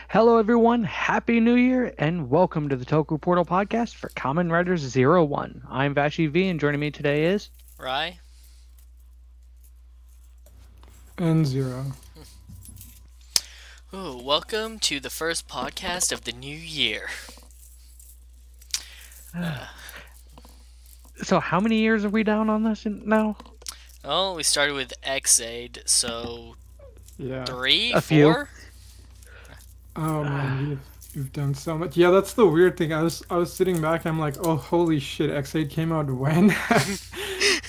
Hello, everyone. Happy New Year, and welcome to the Toku Portal podcast for Kamen Rider Zero-One. I'm Vashi V, and joining me today is. Rye? And zero. Ooh, welcome to the first podcast of the new year. Uh, So, how many years are we down on this now? well, we started with Xaid, so Yeah. three, A few. four? Oh man, Uh, we've done so much. Yeah, that's the weird thing. I was sitting back. I'm like, oh holy shit, X8 came out when?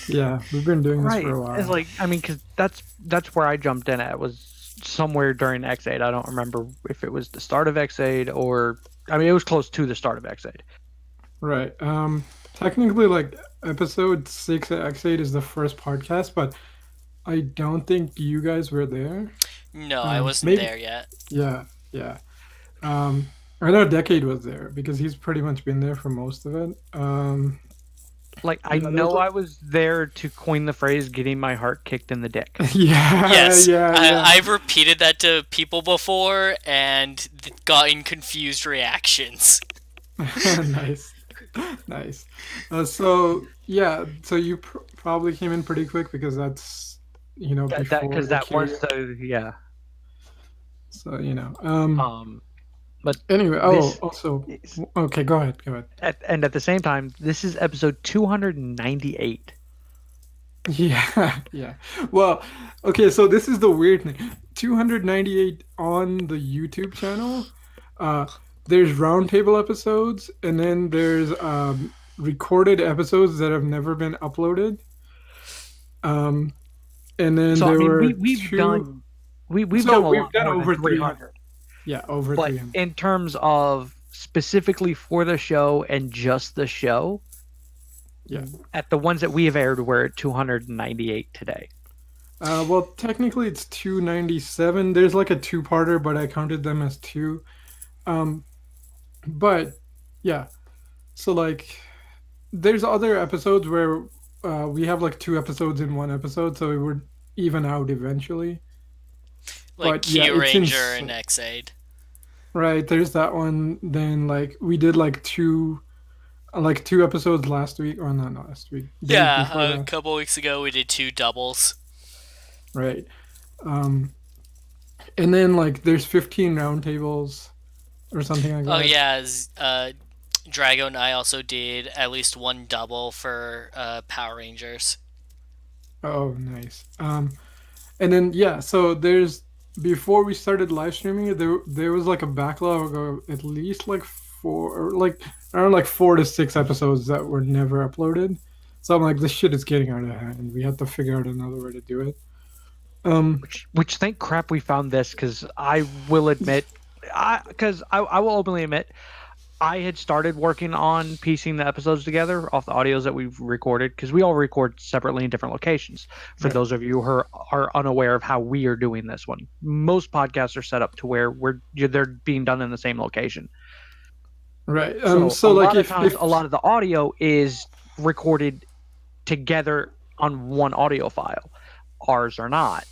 Yeah, we've been doing this for right. a It's while. like, because that's where I jumped in at, was somewhere during X8. I don't remember if it was the start of X8 or. It was close to the start of X8. Right. Technically, like episode 6 at X8 is the first podcast, but I don't think you guys were there. No, I wasn't Maybe. there yet. Yeah. Yeah. I know Decade was there because he's pretty much been there for most of it. Like, I Yeah, there's know I was there to coin the phrase getting my heart kicked in the dick. yeah, Yes, yeah, yeah. I've repeated that to people before and gotten confused reactions. Nice, nice. So yeah, so you probably came in pretty quick because that's before Because the that was queue. the, yeah. So Um, but anyway. Oh, this also, is, okay. Go ahead. Go ahead. and at the same time, this is episode 298. Yeah, yeah. Well, okay. So this is the weird thing. 298 on the YouTube channel. Uh, there's roundtable episodes, and then there's recorded episodes that have never been uploaded. Um, and then So there were we've two. done we've done So a we've lot done more than over 300. 300. Yeah, over But 300. in terms of specifically for the show and just the show, Yeah. at the ones that we have aired, we're at 298 today. Well, technically it's 297. There's like a two-parter, but I counted them as two. Um, but yeah. So like, there's other episodes where we have like two episodes in one episode, so it would even out eventually. Like But yeah, Q it's Ranger and insane. Xaid. Right, there's that one. Then like we did like two episodes last week, or not last week, the week Yeah, before a that. couple weeks ago we did two doubles. Right. Um, and then like there's 15 roundtables or something like Oh that. yeah, Drago and I also did at least one double for Power Rangers. Oh, nice. And then yeah, so there's before we started live streaming it, there was like a backlog of at least like four, or like around like 4 to 6 episodes that were never uploaded. So I'm like, this shit is getting out of hand. We have to figure out another way to do it. Um, Which thank crap we found this, because I will admit, I will openly admit, I had started working on piecing the episodes together off the audios that we've recorded, because we all record separately in different locations. For right, those of you who are unaware of how we are doing this one, most podcasts are set up to where they're being done in the same location. right. So a So like lot of if times, a lot of the audio is recorded together on one audio file. Ours are not.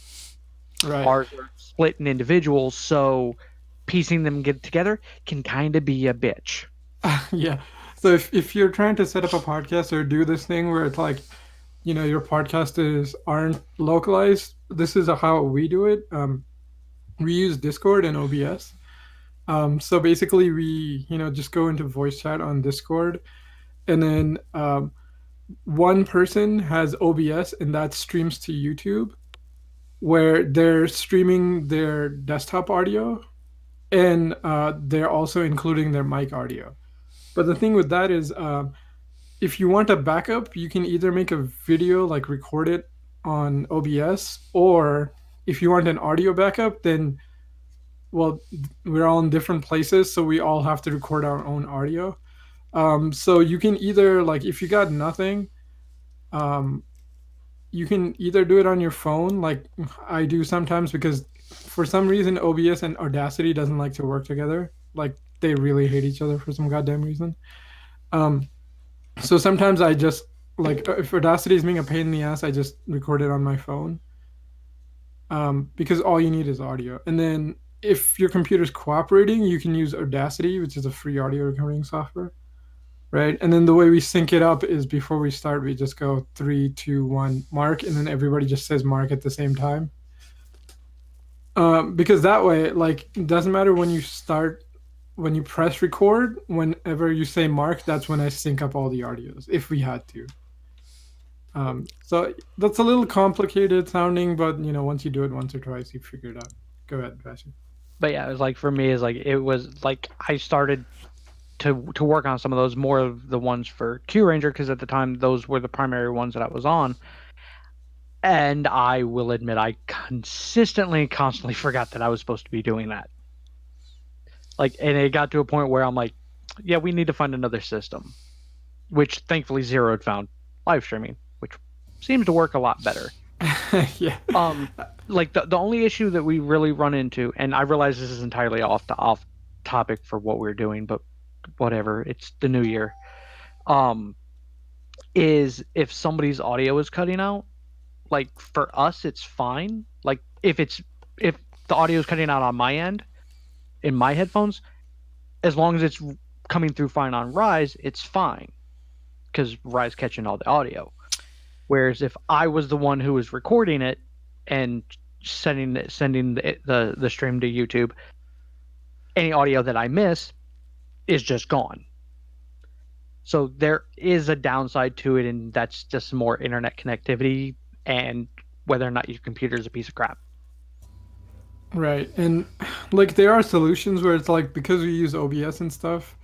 right, Ours are split in individuals, so piecing them get together can kind of be a bitch. yeah. So if you're trying to set up a podcast or do this thing where it's like, your podcast is aren't localized, this is how we do it. We use Discord and OBS. So basically, we just go into voice chat on Discord, and then one person has OBS, and that streams to YouTube, where they're streaming their desktop audio, and they're also including their mic audio. But the thing with that is, if you want a backup, you can either make a video, like record it on OBS, or if you want an audio backup, then well, we're all in different places, so we all have to record our own audio. So you can either, like, if you got nothing, um, you can either do it on your phone, like I do sometimes, because for some reason OBS and Audacity doesn't like to work together. Like they really hate each other for some goddamn reason. Um, so sometimes I just, like, if Audacity is being a pain in the ass, I just record it on my phone. Because all you need is audio, and then if your computer's cooperating, you can use Audacity, which is a free audio recording software, right? And then the way we sync it up is before we start, we just go 3, 2, 1, mark, and then everybody just says mark at the same time. Because that way, like, it doesn't matter when you start, when you press record, whenever you say mark, that's when I sync up all the audios, if we had to. So that's a little complicated sounding, but once you do it once or twice, you figure it out. Go ahead, Vasher. But yeah, it was like for me is like it was like I started to work on some of those, more of the ones for Q Ranger, because at the time those were the primary ones that I was on. And I will admit I constantly forgot that I was supposed to be doing that. Like, and it got to a point where I'm like, yeah, we need to find another system, which thankfully Zero had found live streaming, which seems to work a lot better. Yeah. Like the only issue that we really run into, and I realize this is entirely off topic for what we're doing, but whatever, it's the new year. Is if somebody's audio is cutting out, like for us it's fine. Like if the audio is cutting out on my end in my headphones, as long as it's coming through fine on Rise, it's fine because Rise catching all the audio. Whereas if I was the one who was recording it and sending the stream to YouTube, any audio that I miss is just gone. So there is a downside to it, and that's just more internet connectivity and whether or not your computer is a piece of crap. Right. And like there are solutions where it's like because we use OBS and stuff,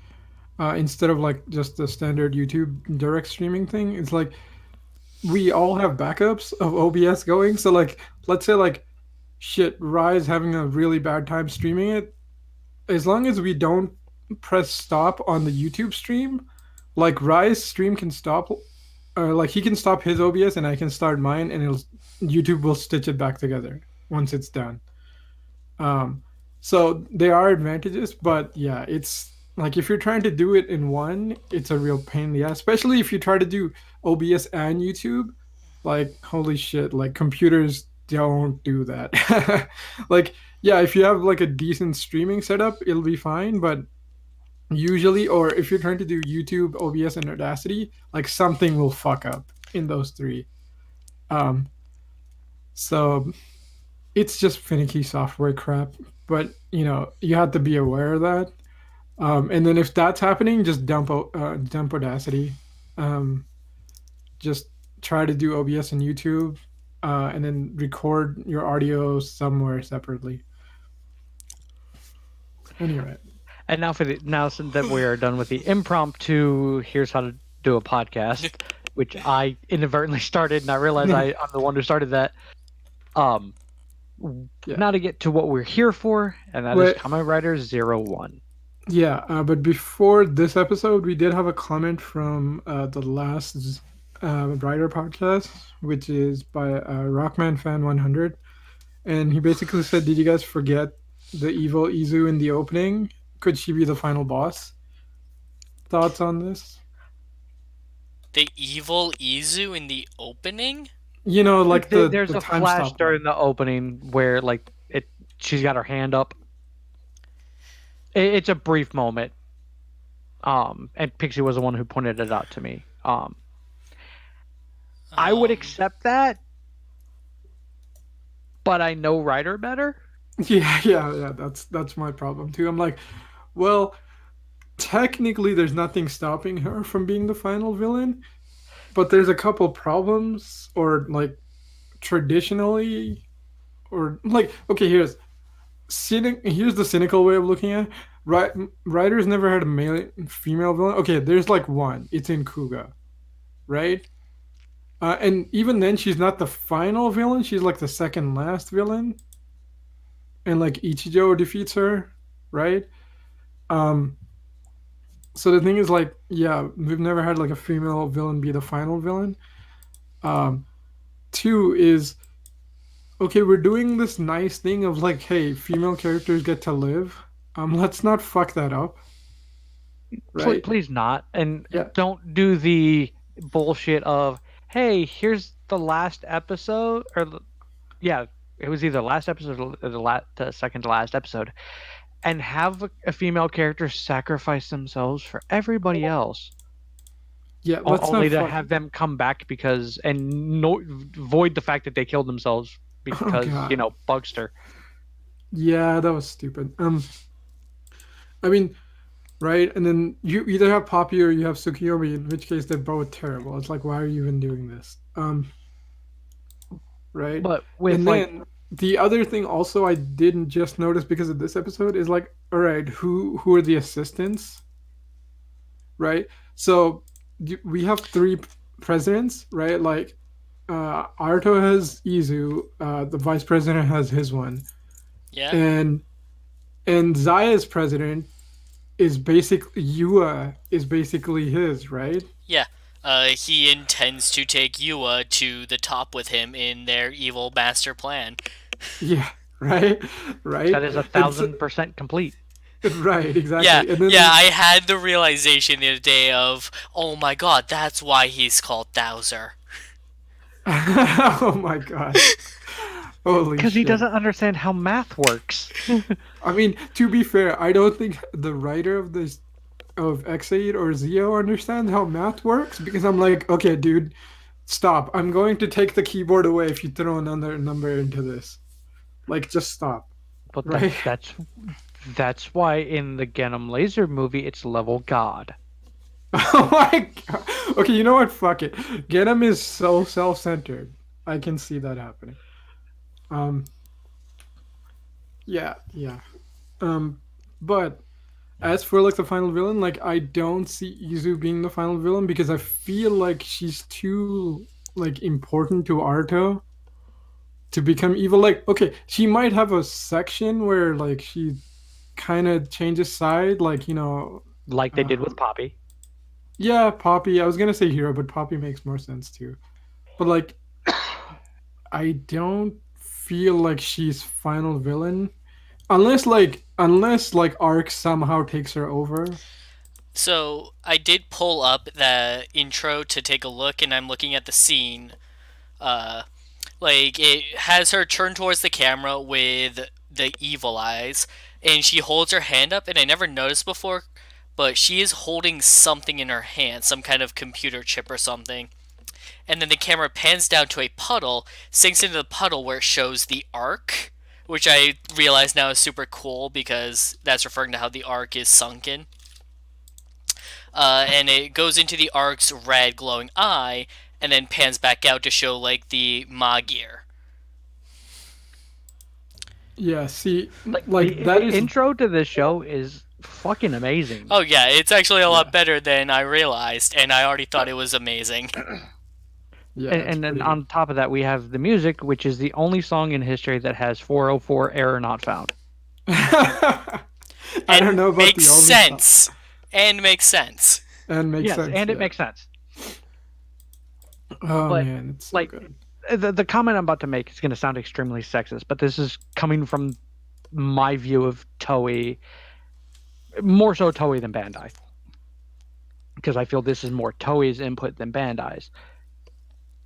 instead of like just the standard YouTube direct streaming thing, it's like we all have backups of OBS going. So like let's say like shit, Rise having a really bad time streaming it, as long as we don't press stop on the YouTube stream, like Rise stream can stop, or like he can stop his OBS and I can start mine, and YouTube will stitch it back together once it's done. Um, so there are advantages, but yeah, it's like if you're trying to do it in one, it's a real pain in the ass, especially if you try to do OBS and YouTube. Like, holy shit, like computers don't do that. Like, yeah, if you have like a decent streaming setup, it'll be fine, but usually, or if you're trying to do YouTube, OBS, and Audacity, like something will fuck up in those three. Um, so it's just finicky software crap, but you have to be aware of that. And then if that's happening, just dump Audacity. Um, just try to do OBS and YouTube, and then record your audio somewhere separately. Anyway. And now since that we are done with the impromptu, here's how to do a podcast, which I inadvertently started, and I realized I'm the one who started that. Yeah. Now to get to what we're here for, and that is Kamen Rider Zero-One. Yeah, but before this episode, we did have a comment from the last Rider podcast, which is by Rockman Fan 100, and he basically said, "Did you guys forget the evil Izu in the opening? Could she be the final boss?" Thoughts on this? The evil Izu in the opening? Like there's the a time flash stop during the opening where like she's got her hand up. It's a brief moment. And Pixie was the one who pointed it out to me. I would accept that, but I know Ryder better. Yeah. That's my problem too. I'm like, well, technically, there's nothing stopping her from being the final villain, but there's a couple problems, or like traditionally, or like okay, here's the cynical way of looking at it. Right, Ryder's never had a male female villain. Okay, there's like one. It's in Kuga, right? And even then, she's not the final villain. She's like the second last villain, and like Ichijo defeats her, right? Um, so the thing is, like, yeah, we've never had like a female villain be the final villain. Um, Two is okay. We're doing this nice thing of like, hey, female characters get to live. Let's not fuck that up, right? Please not, and Yeah. don't do the bullshit of, hey, here's the last episode, or yeah, it was either last episode or the second to last episode, and have a female character sacrifice themselves for everybody else, Yeah, let's not only to fuck. have them come back because and no void the fact that they killed themselves Oh because god. Bugster. Yeah, that was stupid. I mean, right? And then you either have Poppy or you have Tsukiyomi, in which case they're both terrible. It's like, why are you even doing this? Right? But with And like then the other thing also I didn't just notice because of this episode is like, all right, who are the assistants? Right? So we have three presidents, right? Like Arto has Izu, the vice president has his one, Yeah. and Zaya's president is basically Yua is basically his, right? Yeah. He intends to take Yua to the top with him in their evil master plan. Yeah, right, right, that is a and so, 1000% complete. right, Yeah, exactly, and yeah, then I had the realization the other day of, oh my god, that's why he's called Thouser. oh my god, holy Because he shit. doesn't understand how math works. I mean, to be fair, I don't think the writer of this of X8 or Zio understands how math works because I'm like, okay, dude, stop. I'm going to take the keyboard away if you throw another number into this. Like, just stop. But Right? that's why in the Genom Laser movie it's level God. Oh my god. Okay, you know what? Fuck it. Genom is so self-centered. I can see that happening. Um, yeah, yeah. But as for like the final villain, like I don't see Izu being the final villain because I feel like she's too like important to Arto to become evil. Like, okay, she might have a section where like she kind of changes side, like Like they did with um, Poppy. yeah, Poppy. I was gonna say hero, but Poppy makes more sense too. But like, I don't feel like she's final villain unless like Arc somehow takes her over. So, I did pull up the intro to take a look, and I'm looking at the scene. Uh, like, it has her turn towards the camera with the evil eyes, and she holds her hand up, and I never noticed before, but she is holding something in her hand, some kind of computer chip or something. And then the camera pans down to a puddle, sinks into the puddle where it shows the arc, which I realize now is super cool because that's referring to how the arc is sunken. And it goes into the arc's red glowing eye, and then pans back out to show like the Magir. Yeah, see, Like like the that is intro to this show is fucking amazing. Oh yeah, it's actually a yeah, lot better than I realized, and I already thought it was amazing. yeah, it's And then pretty good. on top of that, we have the music, which is the only song in history that has 404 error not found. I don't And know about makes the only song. sense. And makes sense. And makes Yes, sense. and it Yeah. makes sense. Oh But man, it's so like good. the comment I'm about to make is going to sound extremely sexist, but this is coming from my view of Toei, more so Toei than Bandai, because I feel this is more Toei's input than Bandai's.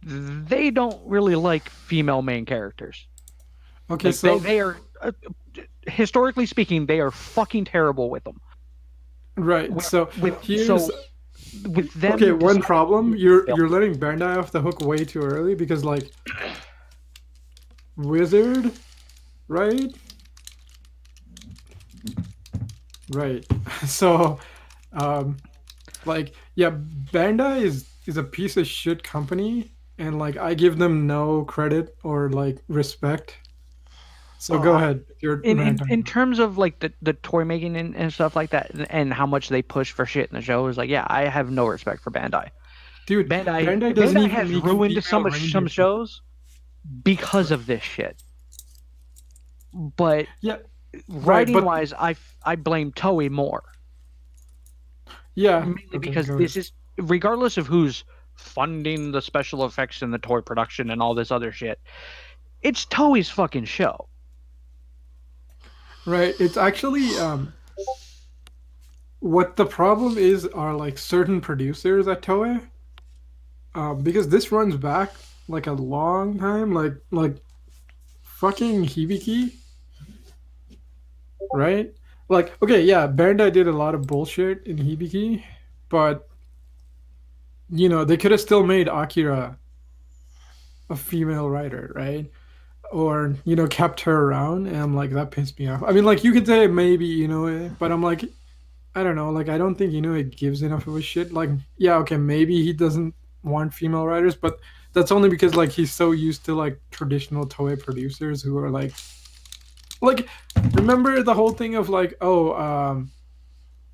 They don't really like female main characters. Okay, Like so they are historically speaking, they are fucking terrible with them. right, so With here's with them okay. One deciding problem: to you're letting Bandai off the hook way too early because like Wizard, right? Right. So, um, like yeah, Bandai is a piece of shit company, and like I give them no credit or like respect. So well, go ahead with your rant on in that. terms of like the toy making and stuff like that, and how much they push for shit in the show is like, yeah, I have no respect for Bandai. Dude, Bandai doesn't Bandai even has make ruined female some rangers. shows because of this shit. But Yeah, right, writing but wise, I blame Toei more, yeah, mainly okay, because go ahead. this is regardless of who's funding the special effects and the toy production and all this other shit, it's Toei's fucking show. Right, it's actually what the problem is are like certain producers at Toei, because this runs back like a long time, like fucking Hibiki, right? Like, okay, yeah, Bandai did a lot of bullshit in Hibiki, but they could have still made Akira a female writer, right? Or kept her around, and I'm like, that pissed me off. I mean, like, you could say maybe but I'm like, I don't know, like, I don't think it gives enough of a shit. Like, yeah, okay, maybe he doesn't want female writers, but that's only because like he's so used to like traditional Toei producers who are like remember the whole thing of like, oh,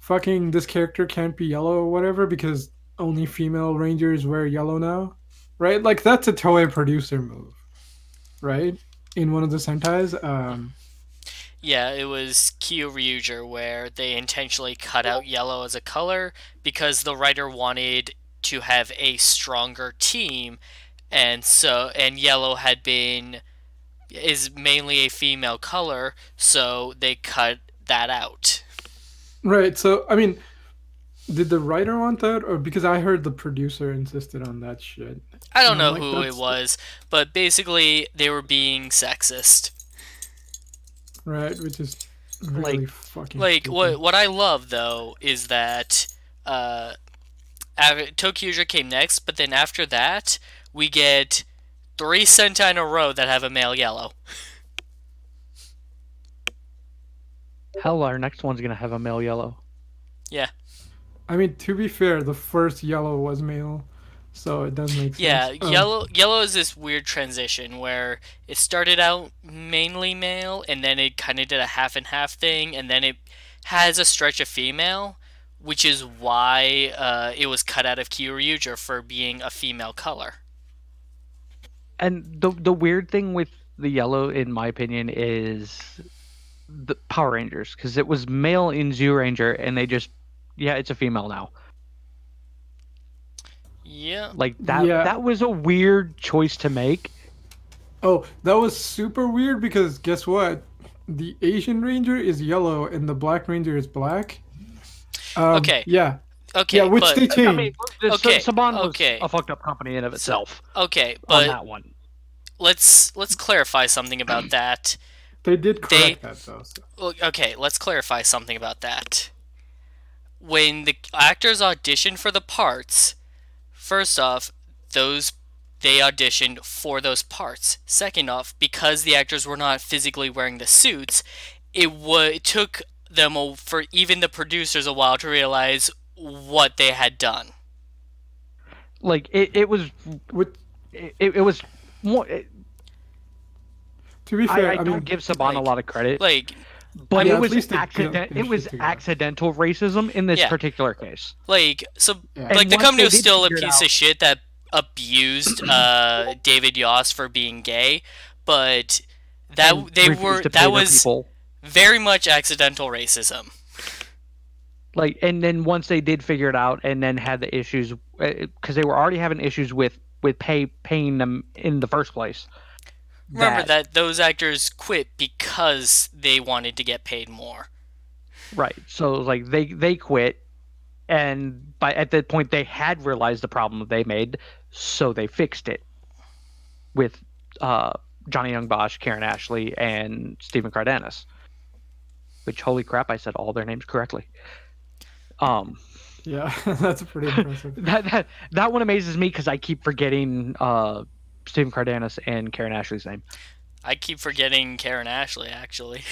fucking this character can't be yellow or whatever because only female rangers wear yellow now, right? Like, that's a Toei producer move, right? In one of the Sentais. Yeah, it was Kyoryuger where they intentionally cut out yellow as a color because the writer wanted to have a stronger team, and yellow had been is mainly a female color, so they cut that out. Right. So, I mean, did the writer want that, or because I heard the producer insisted on that shit, I and don't I'm know like, who it that's was, but basically they were being sexist. right, which is Like, really fucking Like stupid. what I love though is that uh, Tokyo came next, but then after that we get three Sentai in a row that have a male yellow. hell, our next one's gonna have a male yellow. Yeah, I mean, to be fair, the first yellow was male, so it does make yeah. sense. Yellow is this weird transition where it started out mainly male, and then it kind of did a half and half thing, and then it has a stretch of female, which is why it was cut out of Kyoryuger for being a female color. And the weird thing with the yellow, in my opinion, is the Power Rangers, because it was male in Zoo Ranger, and they just, yeah, it's a female now. Yeah. Like Yeah. that was a weird choice to make. Oh, that was super weird because guess what? The Asian Ranger is yellow and the Black Ranger is black. Okay. Yeah, yeah, Okay. which But they I mean, changed. okay. Saban was Okay. a fucked up company in of So itself okay, on but that one. let's clarify something about that. They did They correct that though. So. okay. Let's clarify something about that. When the actors audition for the parts, first off, those they auditioned for those parts. Second off, because the actors were not physically wearing the suits, it took them for even the producers a while to realize what they had done. Like it was With it was more. To be I fair, I don't mean, give Saban a Like lot of credit, like but yeah, it at was least they It finished it was together. accidental racism in this yeah, particular case. so Yeah. And like the once company they was did still a figure it piece out, of shit that abused David Yost for being gay, but and refused to that pay their was people. very much accidental racism. Like, and then once they did figure it out, and then had the issues because they were already having issues with paying them in the first place. Remember That that those actors quit because they wanted to get paid more. right, so like they quit, and by at that point they had realized the problem that they made, so they fixed it with uh, Johnny Young Bosch, Karen Ashley, and Stephen Cardenas. Which, holy crap, I said all their names correctly. Um, Yeah, that's pretty impressive. that one amazes me because I keep forgetting Stephen Cardenas and Karen Ashley's name. I keep forgetting Karen Ashley, actually.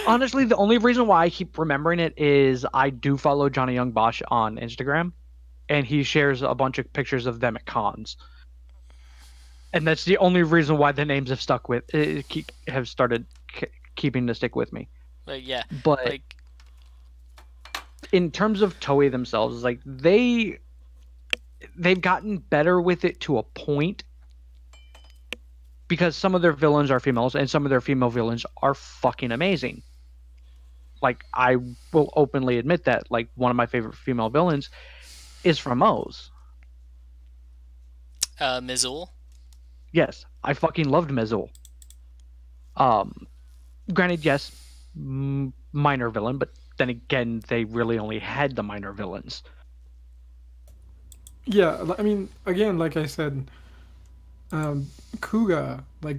Honestly, the only reason why I keep remembering it is I do follow Johnny Young Bosch on Instagram, and he shares a bunch of pictures of them at cons, and that's the only reason why the names have stuck with have started keeping to stick with me. Like, yeah. But Like, in terms of Toei themselves, like they've gotten better with it to a point because some of their villains are females and some of their female villains are fucking amazing. Like, I will openly admit that, like, one of my favorite female villains is from O's. Mizul. Yes, I fucking loved Mizul. Granted, yes, minor villain, but then again, they really only had the minor villains. Yeah, I mean, again, like I said, Kuga, like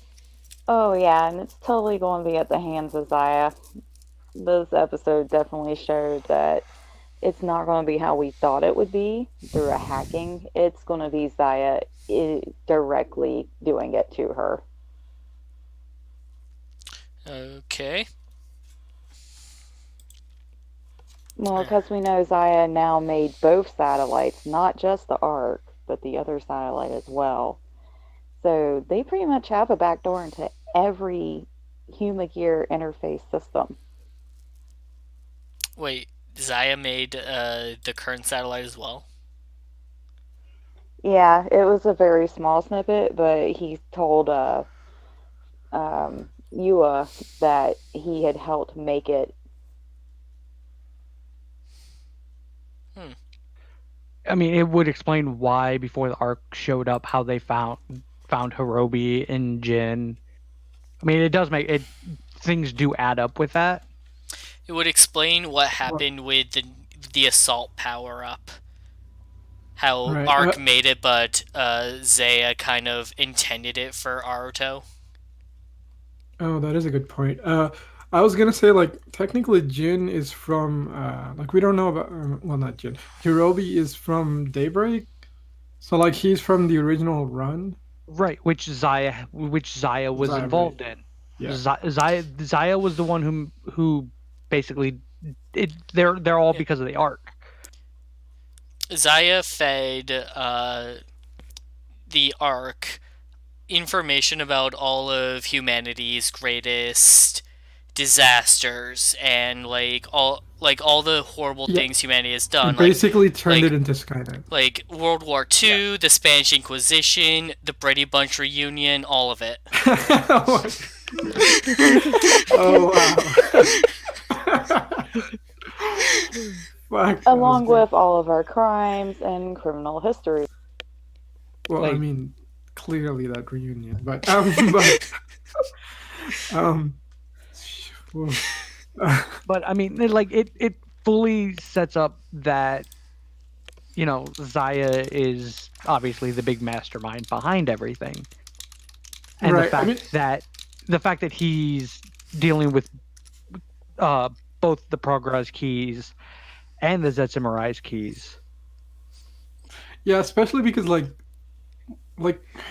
Oh yeah, and it's totally going to be at the hands of Zaya. This episode definitely showed that it's not going to be how we thought it would be through a hacking. It's going to be Zaya directly doing it to her. Okay. Well, because we know Zaya now made both satellites, not just the Ark, but the other satellite as well. So they pretty much have a backdoor into every human gear interface system. Wait, Zaya made the current satellite as well? Yeah, it was a very small snippet, but he told Yua that he had helped make it. Hmm. I mean, it would explain why before the arc showed up, how they found Hirobi and Jin. I mean, it does make it. Things do add up with that. It would explain what Well, happened with the assault power up. How right. Ark made it, but Zaya kind of intended it for Aruto. Oh, that is a good point. I was gonna say like technically Jin is from like we don't know about well not Jin. Hirobi is from Daybreak, so like he's from the original run. Right, which Zaya was Right, right. involved in. Yeah. Zaya was the one who basically they're all Yeah. because of the arc. Zaya fed the Ark information about all of humanity's greatest disasters and all the horrible Yeah. things humanity has It done, basically turned it like into Skynet. like World War II, the Spanish Inquisition, the Brady Bunch reunion, all of it. Oh wow. Fuck, that was Along good. with all of our crimes and criminal history. Well, I Like, mean, clearly that reunion, but um, whoa. but I mean, it fully sets up that Zaya is obviously the big mastermind behind everything, and Right. I mean, the fact that he's dealing with uh both the Progress keys and the Zetsumarais keys. yeah, especially because like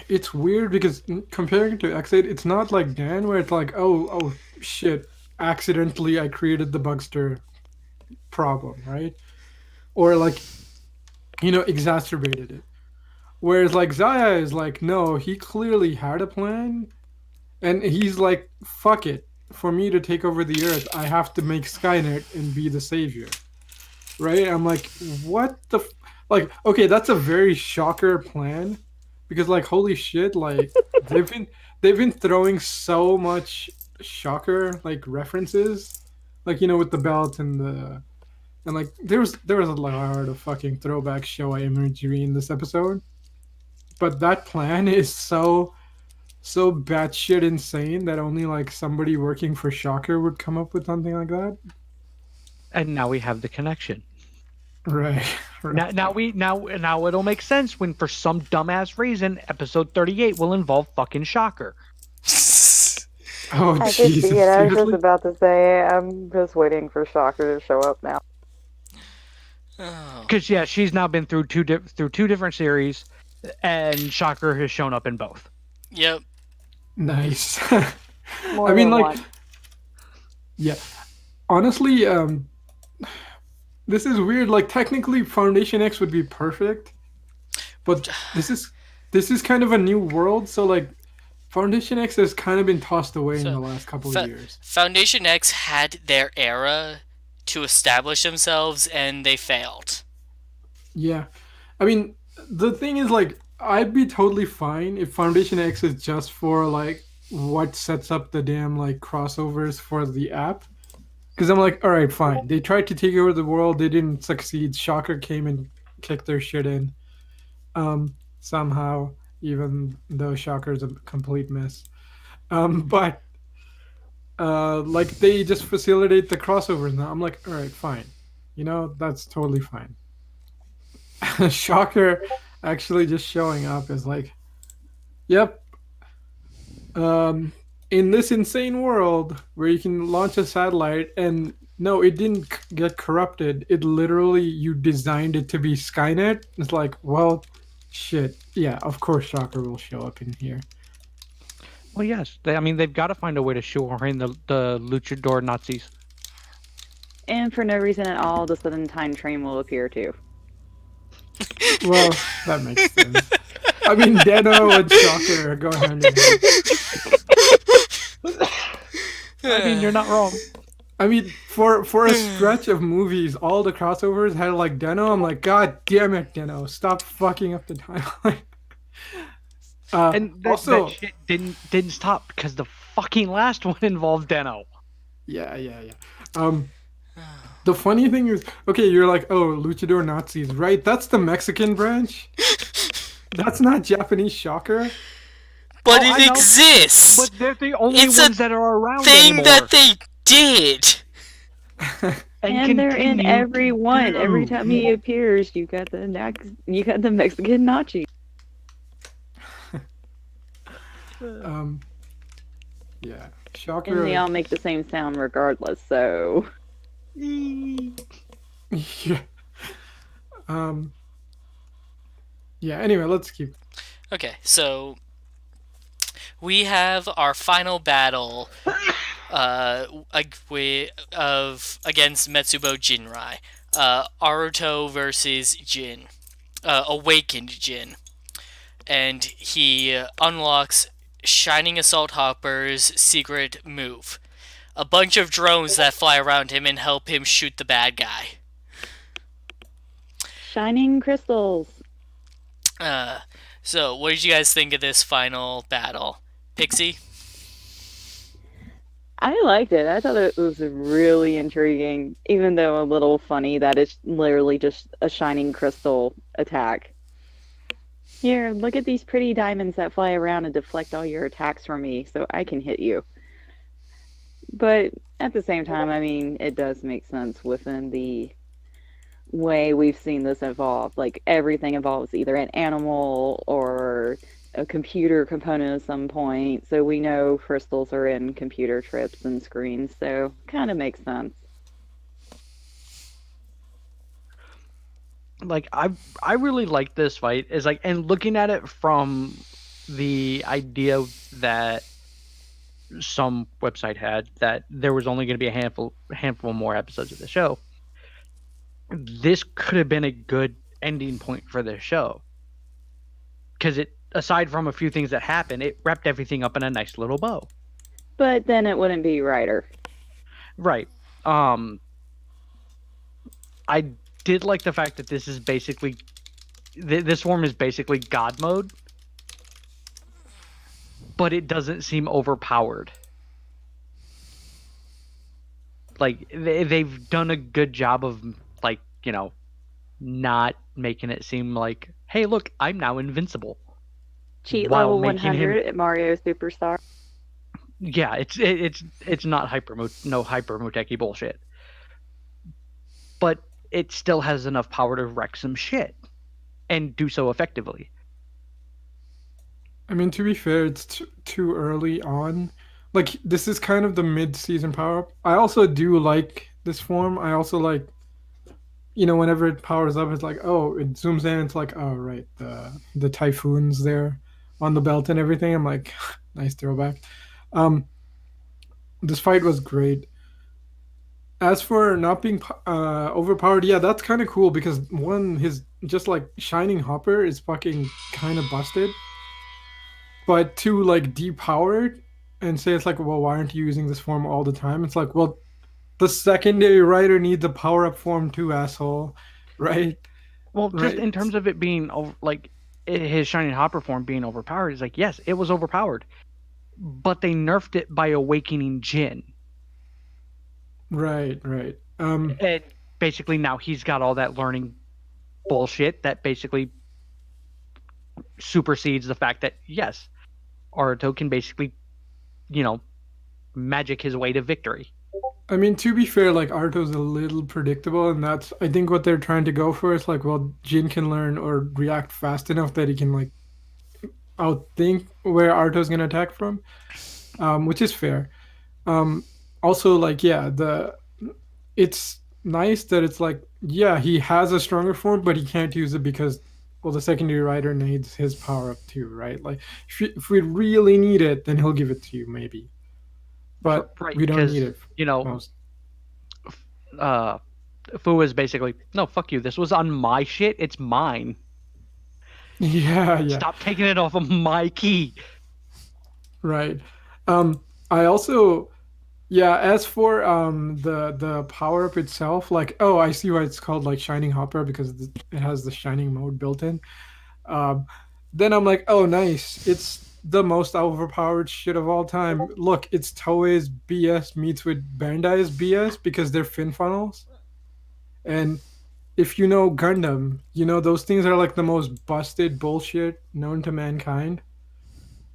it's weird because comparing to X8, it's not like Dan where it's like, oh shit, accidentally I created the Bugster problem, right? Or like exacerbated it. Whereas like Zaya is like, no, he clearly had a plan, and he's like, fuck it. For me to take over the Earth, I have to make Skynet and be the savior, right? I'm like, what the, like, okay, that's a very shocker plan, because like, holy shit, like they've been throwing so much shocker like references, like with the belt and like there was a lot of fucking throwback Showa imagery in this episode, but that plan is so batshit insane that only like somebody working for Shocker would come up with something like that. And now we have the connection. Right. Right. Now it'll make sense when for some dumbass reason episode 38 will involve fucking Shocker. Oh I could see Jesus! it. I was just Seriously? about to say, I'm just waiting for Shocker to show up now. Oh. Because yeah, she's now been through two different series, and Shocker has shown up in both. Yep. Nice. More I mean, than like, one. yeah. Honestly, this is weird. Like, technically, Foundation X would be perfect, but this is kind of a new world. So, like, Foundation X has kind of been tossed away in So, the last couple of years. Foundation X had their era to establish themselves, and they failed. Yeah, I mean, the thing is, like, I'd be totally fine if Foundation X is just for like what sets up the damn like crossovers for the app. Because I'm like, all right, fine. They tried to take over the world. They didn't succeed. Shocker came and kicked their shit in. Somehow, even though Shocker's a complete mess. But like they just facilitate the crossovers now. I'm like, all right, fine. That's totally fine. Shocker actually just showing up is like, yep. in this insane world where you can launch a satellite and no, it didn't get corrupted. It literally, you designed it to be Skynet. It's like, well, shit. Yeah, of course Shocker will show up in here. Well, yes. I mean, they've got to find a way to shoehorn in the luchador Nazis. And for no reason at all, the sudden time train will appear too. Well, that makes sense. I mean, Deno and Shocker go hand in hand. I mean, you're not wrong. I mean, for a stretch of movies, all the crossovers had like Deno. I'm like, God damn it, Deno, stop fucking up the timeline. And Also, that shit didn't stop because the fucking last one involved Deno. yeah. The funny thing is, okay, you're like, oh, luchador Nazis, right? That's the Mexican branch. That's not Japanese Shocker. But I it know. exists. But they're the only It's a ones that are around thing anymore. that they did. And they're in continue every to one. Every do. time he appears, you got the Mexican Nazi. Yeah, Shocker. And they all make the same sound regardless, so Yeah. Yeah. Anyway, let's keep. Okay, so we have our final battle against Metsubo Jinrai. Aruto versus Jin. Awakened Jin. And he unlocks Shining Assault Hopper's secret move. A bunch of drones that fly around him and help him shoot the bad guy. shining crystals. So, what did you guys think of this final battle? Pixie? I liked it. I thought it was really intriguing, even though a little funny that it's literally just a shining crystal attack. Here, look at these pretty diamonds that fly around and deflect all your attacks from me, so I can hit you. But at the same time, I mean, it does make sense within the way we've seen this evolve. Like, everything evolves either an animal or a computer component at some point. So we know crystals are in computer chips and screens, so kind of makes sense. Like I really like this fight. Is like, and looking at it from the idea that some website had that there was only going to be a handful more episodes of the show. This could have been a good ending point for this show, because it, aside from a few things that happened, it wrapped everything up in a nice little bow. But then it wouldn't be Ryder. Right. I did like the fact that this is basically this form is basically God mode, but it doesn't seem overpowered. Like they've done a good job of, like, you know, not making it seem like, hey, look, I'm now invincible. Cheat While level making 100 at Mario Superstar. Yeah, it's not no hyper Muteki bullshit, but it still has enough power to wreck some shit and do so effectively. I mean, to be fair, it's too early on. Like, this is kind of the mid-season power-up. I also do like this form. I also like, you know, whenever it powers up, it's like, oh, it zooms in. It's like, oh, right, the typhoons there on the belt and everything. I'm like, nice throwback. This fight was great. As for not being overpowered, yeah, that's kind of cool because one, his just like Shining Hopper is fucking kind of busted. But to like depower it and say it's like, well, why aren't you using this form all the time? It's like, well, the secondary writer needs a power up form too, asshole, right? Well, just Right. in terms of it being like his Shining Hopper form being overpowered, is like, yes, it was overpowered, but they nerfed it by awakening Jin. Right. And basically now he's got all that learning bullshit that basically supersedes the fact that, yes, Aruto can basically, you know, magic his way to victory. I mean, to be fair, like Arto's a little predictable, and that's I think what they're trying to go for is like, well, Jin can learn or react fast enough that he can like outthink where Arto's gonna attack from. which is fair. Um, Also, like, yeah, it's nice that it's like, yeah, he has a stronger form, but he can't use it because, well, the secondary rider needs his power up too, right? Like, if we really need it, then he'll give it to you, maybe. But Right, we don't need because it most. uh, Fu is basically, no, fuck you. This was on my shit. It's mine. Yeah, yeah, Stop taking it off of my key. right. I also, yeah, as for the power up itself, like, oh, I see why it's called like Shining Hopper because it has the shining mode built in. Um, then I'm like, oh, nice. It's the most overpowered shit of all time. Look, it's Toei's BS meets with Bandai's BS because they're fin funnels. And if you know Gundam, you know those things are like the most busted bullshit known to mankind.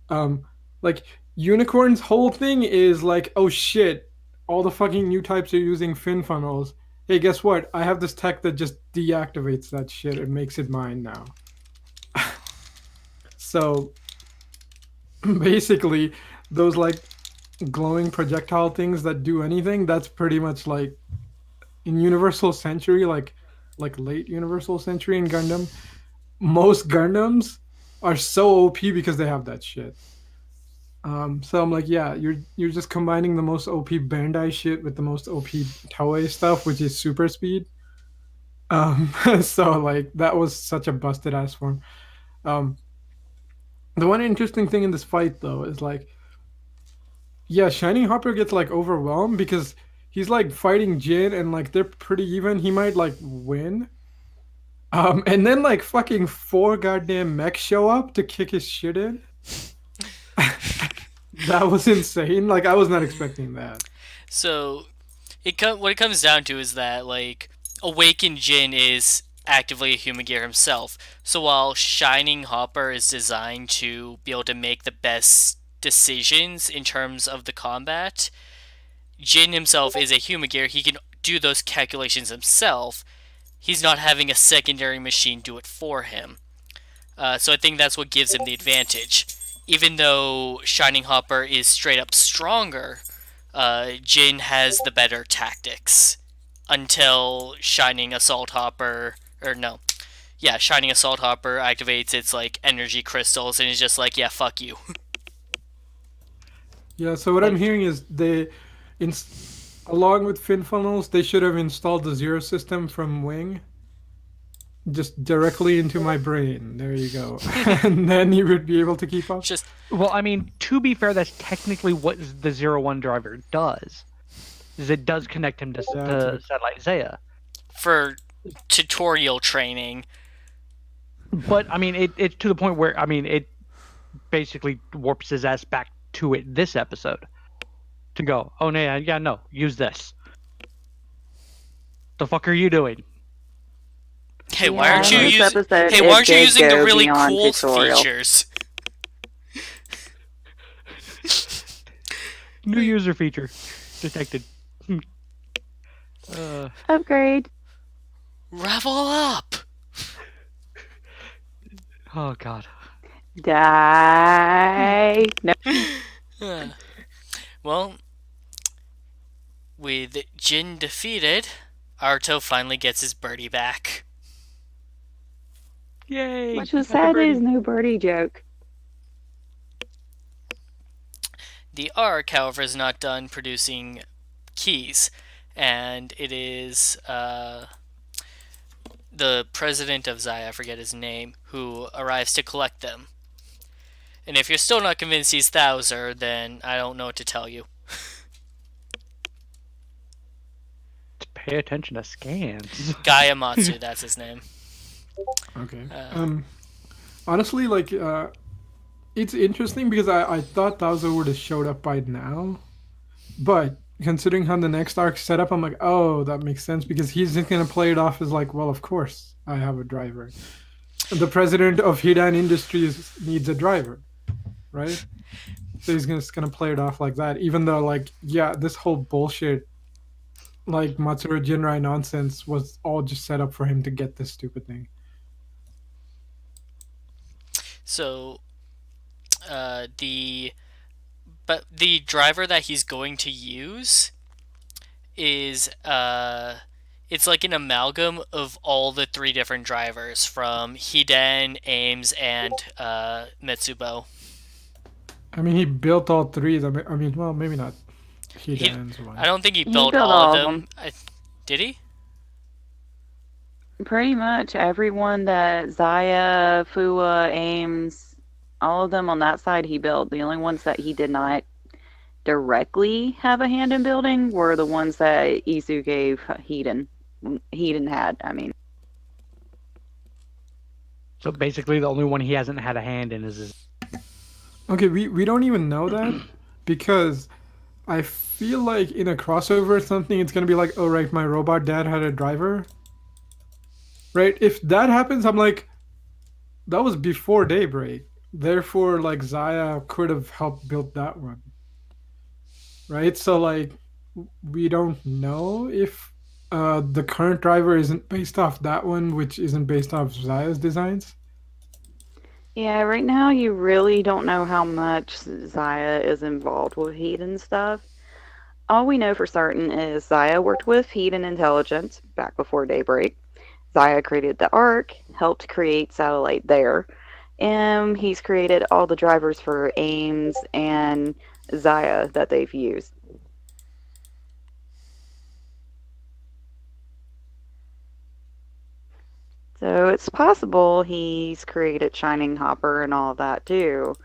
Um, like Unicorn's whole thing is like, oh shit, all the fucking new types are using fin funnels. Hey, guess what? I have this tech that just deactivates that shit and makes it mine now. So basically, those like glowing projectile things that do anything, that's pretty much like in Universal Century, like late Universal Century in Gundam. Most Gundams are so OP because they have that shit. So I'm like, yeah, you're just combining the most OP Bandai shit with the most OP Toei stuff, which is super speed. So like that was such a busted ass form. Um, the one interesting thing in this fight though is like, yeah, Shining Hopper gets like overwhelmed because he's like fighting Jin and like they're pretty even. He might like win. And then like fucking four goddamn mechs show up to kick his shit in. That was insane. Like I was not expecting that. So what it comes down to is that like Awakened Jin is actively a human gear himself. So while Shining Hopper is designed to be able to make the best decisions in terms of the combat, Jin himself is a human gear. He can do those calculations himself. He's not having a secondary machine do it for him. So I think that's what gives him the advantage. Even though Shining Hopper is straight up stronger, Jin has the better tactics until Shining Assault Hopper, or no, yeah, Shining Assault Hopper activates its like energy crystals and is just like, yeah, fuck you. Yeah, so what I'm hearing is in, along with fin funnels, they should have installed the Zero system from Wing just directly into my brain. There you go. And then you would be able to keep up. Just Well, I mean, to be fair, that's technically what the Zero-One driver does. Is it does connect him to Satellite Zaya. for tutorial training. But I mean, it's to the point where I mean, it basically warps his ass back to it this episode to go. Oh no, yeah, no, use this. The fuck are you doing? Hey, why aren't you this using? episode, Hey, why it aren't you did using the go really beyond cool tutorial. features? New user feature detected. Upgrade. Revel up. Oh god. Die. No. Well, with Jin defeated, Arto finally gets his birdie back. Yay! Which was got the sad birdie. is no birdie joke. The arc, however, is not done producing keys, and it is the president of Zaya, I forget his name, who arrives to collect them. And if you're still not convinced he's Thouser, then I don't know what to tell you. Pay attention to scans. Gaiamatsu, that's his name. Okay. Honestly, like, it's interesting because I thought Bowser would have showed up by now, but considering how the next arc set up, I'm like, oh, that makes sense because he's just gonna play it off as like, well, of course I have a driver. The president of Hidan Industries needs a driver, right? So he's just gonna play it off like that, even though, like, yeah, this whole bullshit, like Matsuro Jinrai nonsense, was all just set up for him to get this stupid thing. So, the But the driver that he's going to use is it's like an amalgam of all the three different drivers from Hiden, Ames, and Metsubo. I mean, he built all three. I mean, well, maybe not He, Hiden's I one. don't think he He built built all of all of them. them. Did he? Pretty much everyone that Zaya, Fua, Ames, all of them on that side he built. The only ones that he did not directly have a hand in building were the ones that Isu gave Hedon. Hedon had, I mean. So basically, the only one he hasn't had a hand in is his. Okay, we don't even know that because I feel like in a crossover or something, it's gonna be like, oh right, my robot dad had a driver. Right? If that happens, I'm like, that was before Daybreak. Therefore, like Zaya could have helped build that one. Right? So like we don't know if the current driver isn't based off that one, which isn't based off Zaya's designs. Yeah, right now you really don't know how much Zaya is involved with Hedon stuff. All we know for certain is Zaya worked with Hedon Intelligence back before Daybreak. Zaya created the Ark, helped create Satellite there, and he's created all the drivers for Ames and Zaya that they've used. So it's possible he's created Shining Hopper and all that too,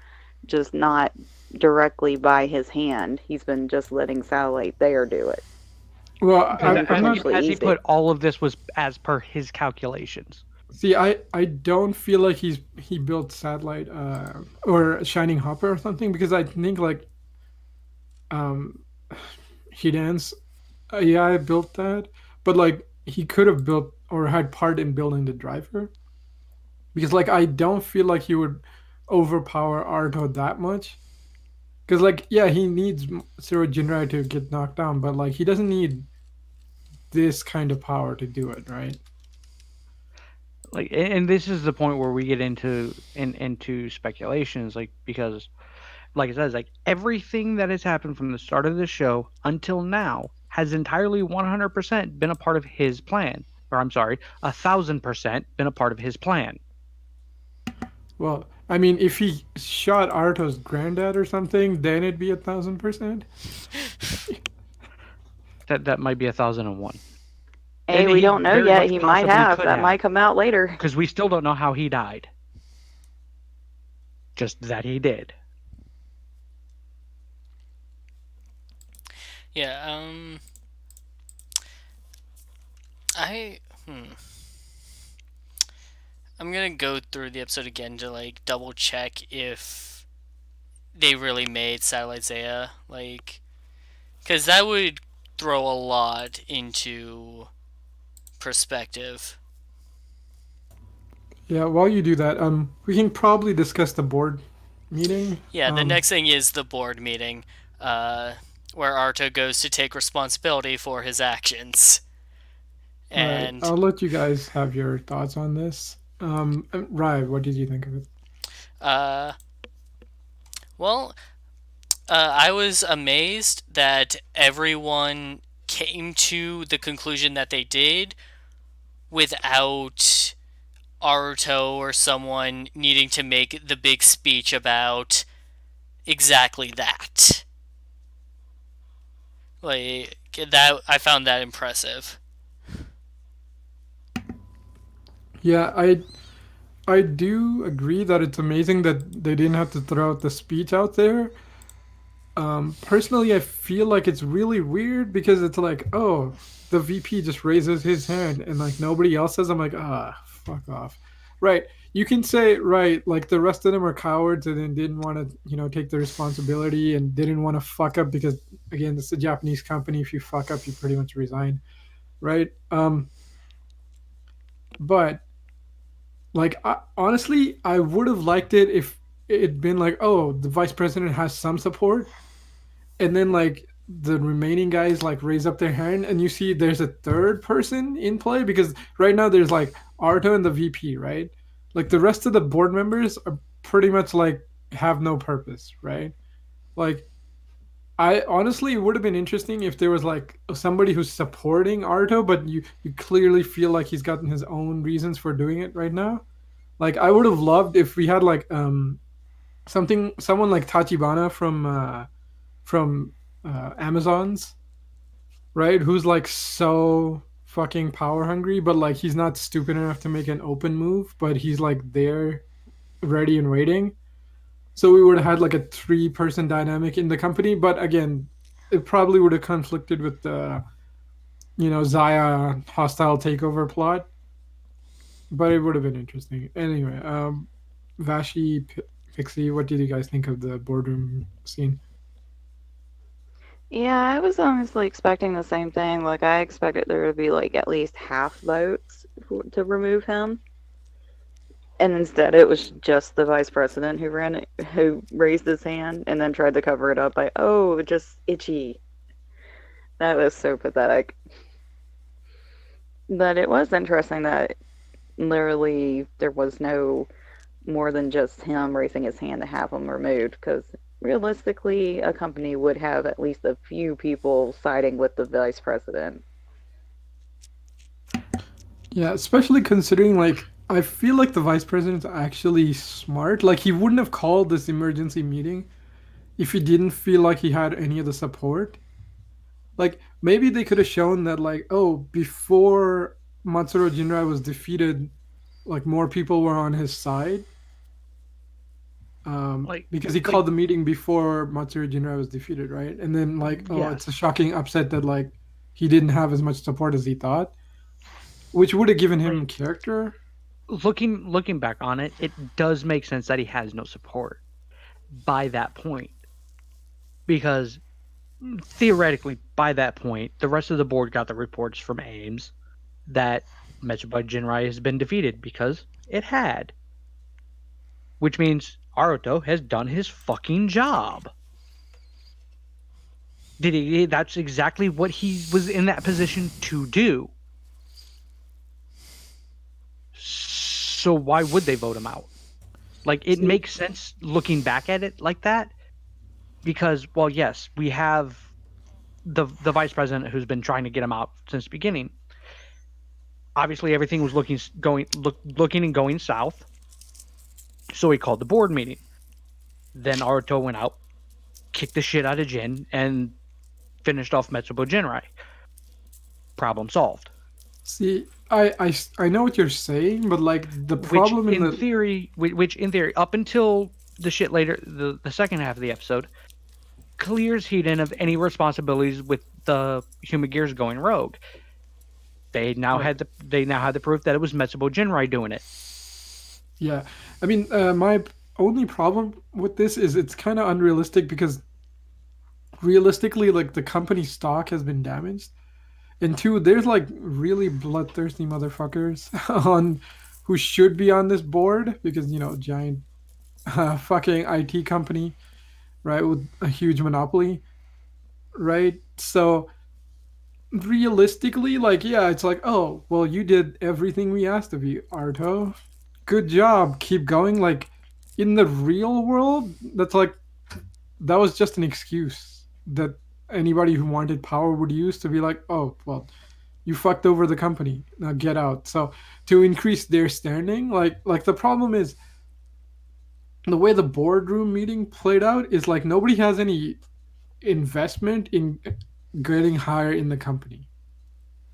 just not directly by his hand. He's been just letting Satellite there do it. Well, Because And I'm not. potentially as he eased it. put, all of this was as per his calculations. See, I don't feel like he built Satellite or Shining Hopper or something because I think like um Hiden's AI built that, but like he could have built or had part in building the driver because like I don't feel like he would overpower Arto that much because like yeah he needs Zero Jinrai to get knocked down, but like he doesn't need this kind of power to do it, right? Like, and this is the point where we get into speculations, like because, like I said, like everything that has happened from the start of the show until now has entirely 100% been a part of his plan. Or I'm sorry, 1,000% been a part of his plan. Well, I mean, if he shot Arto's granddad or something, then it'd be 1,000%. That might be 1,001. Hey, And we he don't know very yet. much He might possibly have. could That have, might come out later. because we still don't know how he died. Just that he did. Yeah. I. I'm gonna go through the episode again to like double check if they really made Satellite Zaya, like, because that would throw a lot into perspective. Yeah, while you do that, we can probably discuss the board meeting. Yeah, the next thing is the board meeting, where Arto goes to take responsibility for his actions. Right, And I'll let you guys have your thoughts on this. Rai, what did you think of it? uh, well, I was amazed that everyone came to the conclusion that they did without Aruto or someone needing to make the big speech about exactly that. Like that, I found that impressive. Yeah, I do agree that it's amazing that they didn't have to throw out the speech out there. Personally, I feel like it's really weird because it's like, oh, the VP just raises his hand and like nobody else says. I'm like, fuck off. Right. You can say, right, like the rest of them are cowards and then didn't want to, take the responsibility and didn't want to fuck up because, again, this is a Japanese company. If you fuck up, you pretty much resign. Right. But like, honestly, I would have liked it if it'd been like, oh, the vice president has some support and then like the remaining guys like raise up their hand and you see there's a third person in play because right now there's like Arto and the VP, right? Like the rest of the board members are pretty much like have no purpose, right? Like I honestly, it would have been interesting if there was like somebody who's supporting Arto, but you clearly feel like he's gotten his own reasons for doing it right now. Like I would have loved if we had like someone like Tachibana from Amazon's, right? Who's like so fucking power hungry, but like he's not stupid enough to make an open move, but he's like there, ready and waiting. So we would have had like a three-person dynamic in the company, but again, it probably would have conflicted with the Zaya hostile takeover plot. But it would have been interesting. Anyway, Vashi, Pixie, what did you guys think of the boardroom scene? Yeah, I was honestly expecting the same thing. Like, I expected there to be like at least half votes to remove him, and instead it was just the vice president who raised his hand and then tried to cover it up by, oh, just itchy. That was so pathetic. But it was interesting that literally there was no more than just him raising his hand to have him removed, because realistically, a company would have at least a few people siding with the vice president. Yeah, especially considering like I feel like the vice president's actually smart. Like he wouldn't have called this emergency meeting if he didn't feel like he had any of the support. Like maybe they could have shown that like, oh, before Matsuro Jinrai was defeated, like more people were on his side. Like, Because he like called the meeting before Matsuro Jinrai was defeated, right? And then like, oh, it's a yes. shocking upset that like he didn't have as much support as he thought, which would have given him Like character. looking back on it, it does make sense that he has no support by that point because theoretically by that point the rest of the board got the reports from Ames that Metroid Jinrai has been defeated because it had, which means Aruto has done his fucking job. Did he? That's exactly what he was in that position to do. So why would they vote him out? Like it See, makes sense looking back at it like that because, well, yes, we have the vice president who's been trying to get him out since the beginning. Obviously, everything was looking and going south, so he called the board meeting. Then Aruto went out, kicked the shit out of Jin, and finished off Metsubo Jinrai. Problem solved. I know what you're saying, but like the Which problem in in the theory, up until the shit later, the second half of the episode, clears Heaton of any responsibilities with the Human Gears going rogue. right, They now had the proof that it was Metsubo Jinrai doing it. yeah, I mean, my only problem with this is it's kind of unrealistic because realistically, like the company stock has been damaged, and two, there's like really bloodthirsty motherfuckers on who should be on this board because giant fucking IT company, right, with a huge monopoly, right? So realistically, like, yeah, it's like, oh, well, you did everything we asked of you, Arto. Good job. Keep going. Like, in the real world, that's like, that was just an excuse that anybody who wanted power would use to be like, oh, well, you fucked over the company. Now get out. So to increase their standing, like the problem is the way the boardroom meeting played out is like nobody has any investment in getting higher in the company,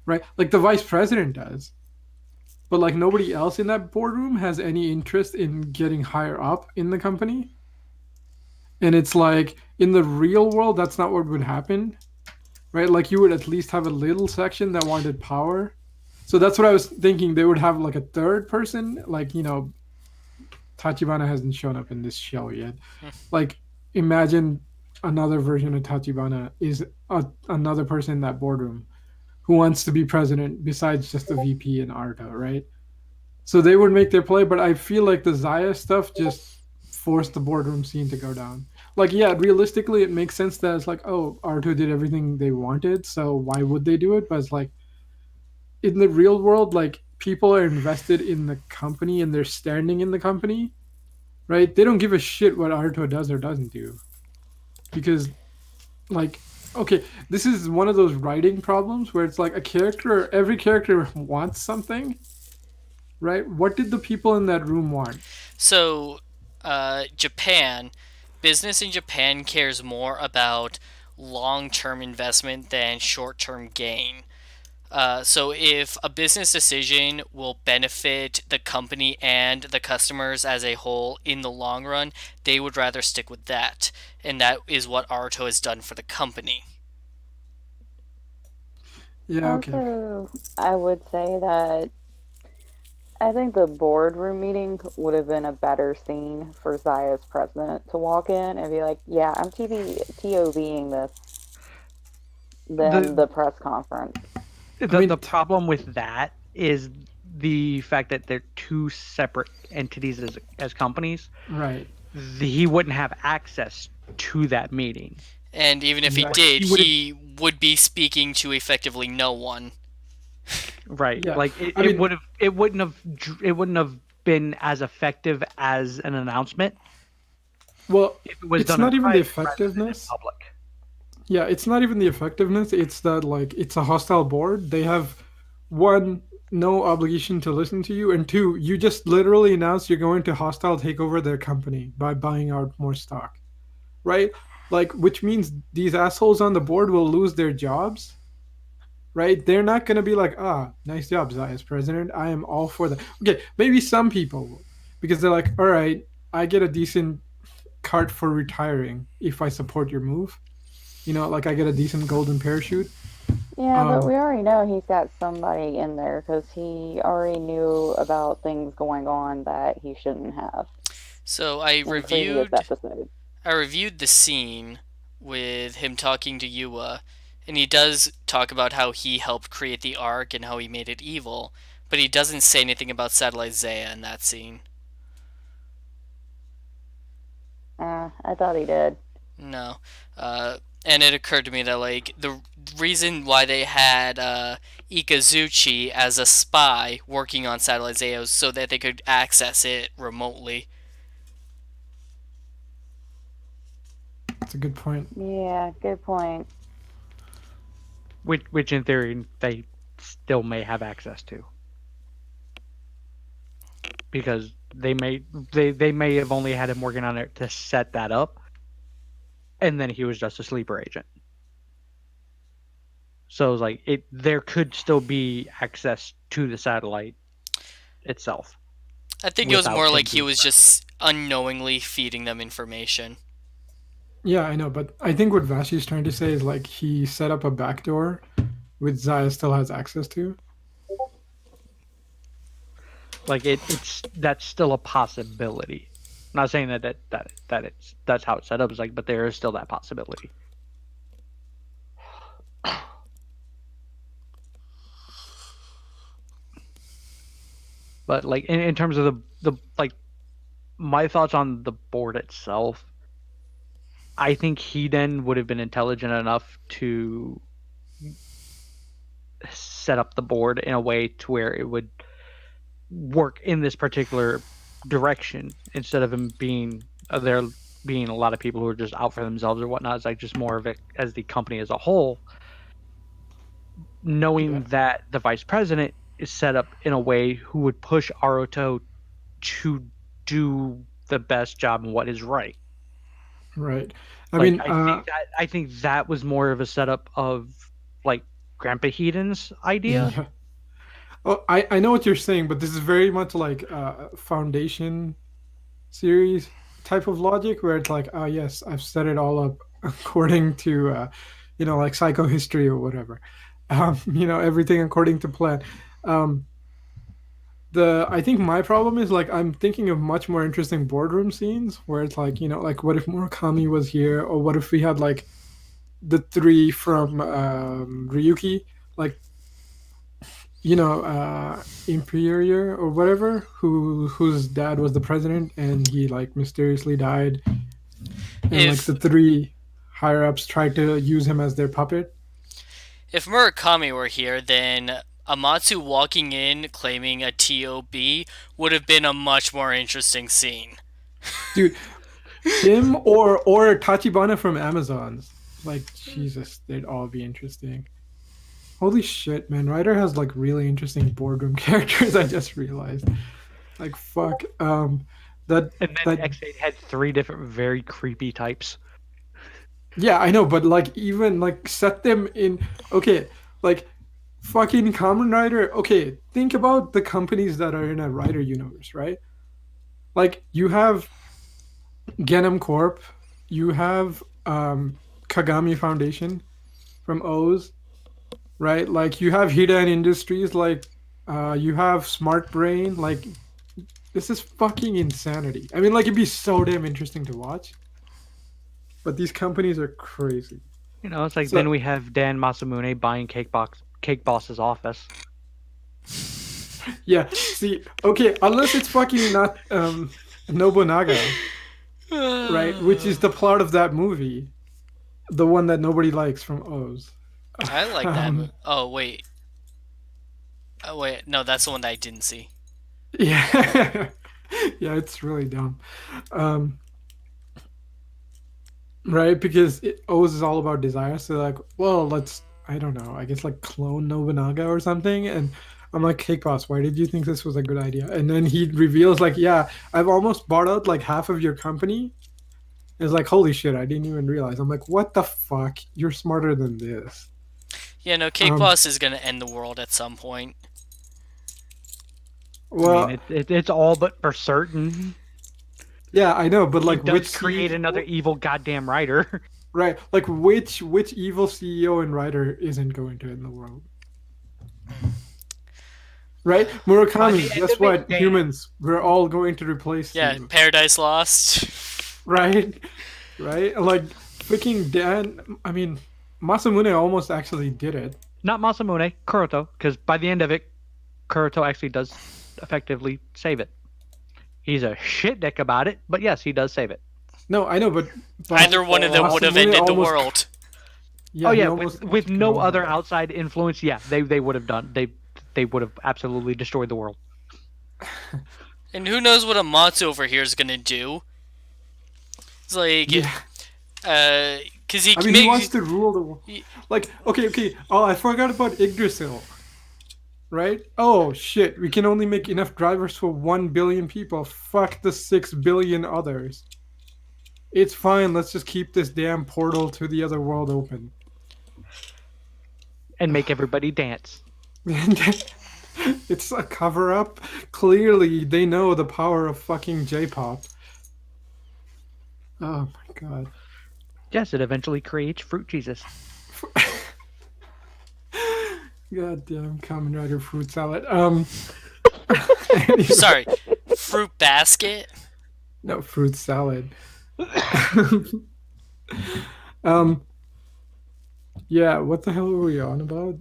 right? Like the vice president does, but like nobody else in that boardroom has any interest in getting higher up in the company. And it's like in the real world, that's not what would happen, right? Like you would at least have a little section that wanted power. So that's what I was thinking. They would have like a third person, like Tachibana hasn't shown up in this show yet. Like imagine another version of Tachibana is another person in that boardroom who wants to be president besides just the VP and Arta, right? So they would make their play, but I feel like the Zaya stuff just forced the boardroom scene to go down. Like, yeah, realistically, it makes sense that it's like, oh, Arto did everything they wanted, so why would they do it? But it's like, in the real world, like, people are invested in the company and they're standing in the company, right? They don't give a shit what Arto does or doesn't do because like, okay, this is one of those writing problems where it's like a character, every character wants something, right? What did the people in that room want? So, Japan, business in Japan cares more about long term investment than short term gain. So, if a business decision will benefit the company and the customers as a whole in the long run, they would rather stick with that. And that is what Aruto has done for the company. Yeah, okay. Also, I would say that I think the boardroom meeting would have been a better scene for Zaya's president to walk in and be like, "Yeah, I'm TOBing this," than The the press conference. I the mean, problem with that is the fact that they're two separate entities as companies. right, He wouldn't have access to that meeting. And even if he Like exactly. did, he would have he would be speaking to effectively no one. right. Yeah, Like I mean, it wouldn't have been as effective as an announcement well, if it was it's done in not even the private rather than in effectiveness. public. Yeah, it's not even the effectiveness. It's that like it's a hostile board. They have one, no obligation to listen to you, and two, you just literally announced you're going to hostile take over their company by buying out more stock, right? Like, which means these assholes on the board will lose their jobs, right? They're not going to be like, ah, nice job, Zayas president. I am all for that. Okay, maybe some people will, because they're like, all right, I get a decent card for retiring if I support your move. Like I get a decent golden parachute. Yeah, but Um, we already know he's got somebody in there because he already knew about things going on that he shouldn't have So in previous episodes. I reviewed the scene with him talking to Yua, and he does talk about how he helped create the arc and how he made it evil, but he doesn't say anything about Satellite Zaya in that scene. I thought he did. No. And it occurred to me that, like, the reason why they had Ikazuchi as a spy working on Satellite Zaya was so that they could access it remotely. that's a good point. Yeah, good point. Which in theory they still may have access to because they may have only had him working on it to set that up, and then he was just a sleeper agent. So it was like there could still be access to the satellite itself I think it was without more him like he being was present. just unknowingly feeding them information. Yeah, I know, but I think what Vashi's trying to say is like he set up a backdoor which Zaya still has access to. Like it's that's still a possibility. I'm not saying that it's that's how it's set up. It's like, but there is still that possibility. But like in terms of the like my thoughts on the board itself, I think he then would have been intelligent enough to set up the board in a way to where it would work in this particular direction instead of him being there being a lot of people who are just out for themselves or whatnot. It's like just more of it as the company as a whole, Yeah, knowing that the vice president is set up in a way who would push Aruto to do the best job and what is right. right. I Like mean, I think that was more of a setup of like Grandpa Hedon's idea. yeah. Oh, I know what you're saying, but this is very much like Foundation series type of logic where it's like, oh yes, I've set it all up according to, like psychohistory or whatever. Everything according to plan. Um, the I think my problem is like I'm thinking of much more interesting boardroom scenes where it's like like what if Murakami was here, or what if we had like the three from Ryuki, like Imperior or whatever, whose dad was the president and he like mysteriously died, and like If the three higher ups tried to use him as their puppet. if Murakami were here, then Amatsu walking in claiming a TOB would have been a much more interesting scene. Dude, him or Tachibana from Amazons. Like Jesus, they'd all be interesting. Holy shit, man! Ryder has like really interesting boardroom characters. I just realized. Like fuck. That And then that X8 had 3 different very creepy types. Yeah, I know, but like even like set them in. Okay, like fucking Kamen Rider. Okay, think about the companies that are in a Rider universe, right? Like you have Genom Corp, you have Kagami Foundation from O's, right? Like you have Hidan Industries, like you have Smart Brain. Like this is fucking insanity. I mean, like it'd be so damn interesting to watch, but these companies are crazy. It's like then So we have Dan Masamune buying Cake Boss's office. yeah, see, okay, unless it's fucking not Nobunaga, right? Which is the plot of that movie, the one that nobody likes from O's. I like that. Um, Oh wait. Oh wait. No, that's the one that I didn't see. yeah, yeah, it's really dumb. Um, right? Because O's is all about desire. So like, well, let's I don't know. I guess like clone Nobunaga or something. And I'm like, Cake Boss, why did you think this was a good idea? And then he reveals like, yeah, I've almost bought out like half of your company. It's like, holy shit, I didn't even realize. I'm like, what the fuck? You're smarter than this. Yeah, no, Cake Um, Boss is gonna end the world at some point. I mean, Well, it's all but for certain. yeah, I know, but He like, does create another evil goddamn writer. right? Like, which evil CEO and writer isn't going to end the world? Right, By Murakami. the end Guess of it, what? Dan- Humans, we're all going to replace Yeah, you. Paradise Lost. Right, right. Like freaking Dan. I mean, Masamune almost actually did it. Not Masamune, Kuroto, because by the end of it, Kuroto actually does effectively save it. He's a shit dick about it, but yes, he does save it. No, I know, but Either one of them would have Masamune ended the almost- world. Yeah, Oh he yeah, almost with took it no over. other outside influence, yeah, they would have done. They would have absolutely destroyed the world. And who knows what Amatsu over here is gonna do? It's like, Yeah, cause he I mean, makes. he wants to rule the world. he- Like, okay. Oh, I forgot about Yggdrasil. Right? Oh shit, we can only make enough drivers for 1 billion people. Fuck the 6 billion others. It's fine. Let's just keep this damn portal to the other world open. And make everybody dance. It's a cover up. Clearly, they know the power of fucking J-pop. Oh my god. Yes, it eventually creates fruit Jesus. Goddamn Kamen Rider fruit salad. Sorry, fruit basket. No, fruit salad. um. Yeah, what the hell were we on about?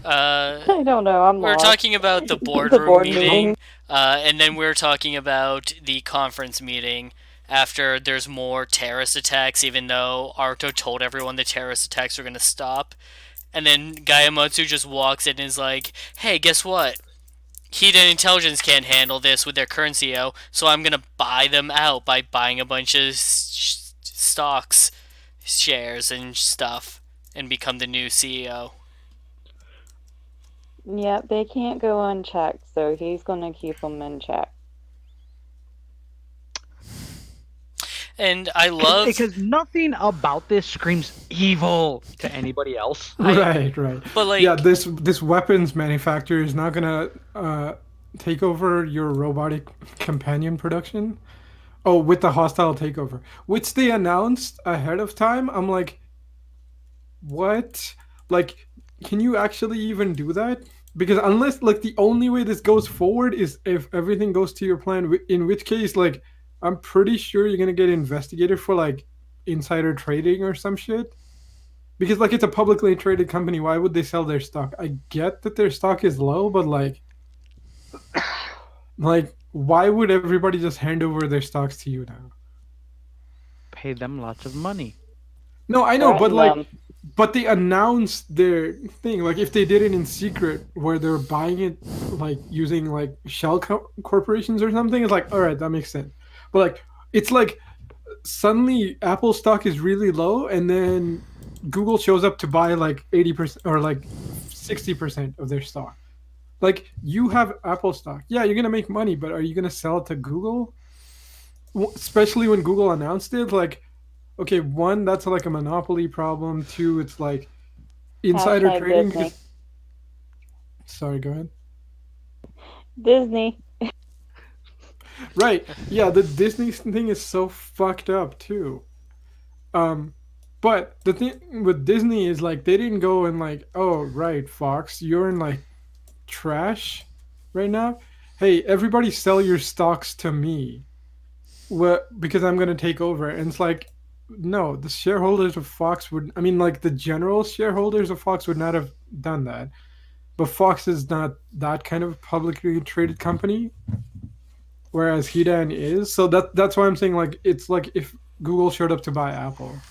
I don't know. I'm We were lost. talking about the boardroom board meeting, meeting. and then we were talking about the conference meeting after there's more terrorist attacks, even though Aruto told everyone the terrorist attacks were going to stop. And then Gaiamatsu just walks in and is like, hey, guess what? Hidden Intelligence can't handle this with their current CEO, so I'm going to buy them out by buying a bunch of stocks, shares, and stuff, and become the new CEO. Yeah, they can't go unchecked, so he's going to keep them in check. And I love... Because nothing about this screams evil to anybody else. Right. But, like... Yeah, this weapons manufacturer is not gonna take over your robotic companion production. Oh, with the hostile takeover, which they announced ahead of time. I'm like, what? Like, can you actually even do that? Because unless like the only way this goes forward is if everything goes to your plan, in which case like I'm pretty sure you're gonna get investigated for like insider trading or some shit. Because like it's a publicly traded company, why would they sell their stock? I get that their stock is low, but like why would everybody just hand over their stocks to you now? Pay them lots of money. No, I know, but Threaten like them. but they announced their thing. Like if they did it in secret where they're buying it like using like shell corporations or something, it's like all right, that makes sense. But like it's like suddenly Apple stock is really low and then Google shows up to buy like 80% or like 60% of their stock. Like you have Apple stock. Yeah, you're gonna make money, but are you gonna sell it to Google? Especially when Google announced it, like, okay, one, that's like a monopoly problem. Two, it's like insider Hashtag trading Disney. because. Sorry, go ahead. Disney. Right. Yeah, the Disney thing is so fucked up too. Um, but the thing with Disney is like they didn't go and like, oh right, Fox, you're in like trash right now. Hey, everybody, sell your stocks to me. What? Because I'm gonna take over. And it's like, no, the shareholders of Fox would. I mean, like the general shareholders of Fox would not have done that. But Fox is not that kind of publicly traded company, whereas Hidan is. So that's why I'm saying like it's like if Google showed up to buy Apple,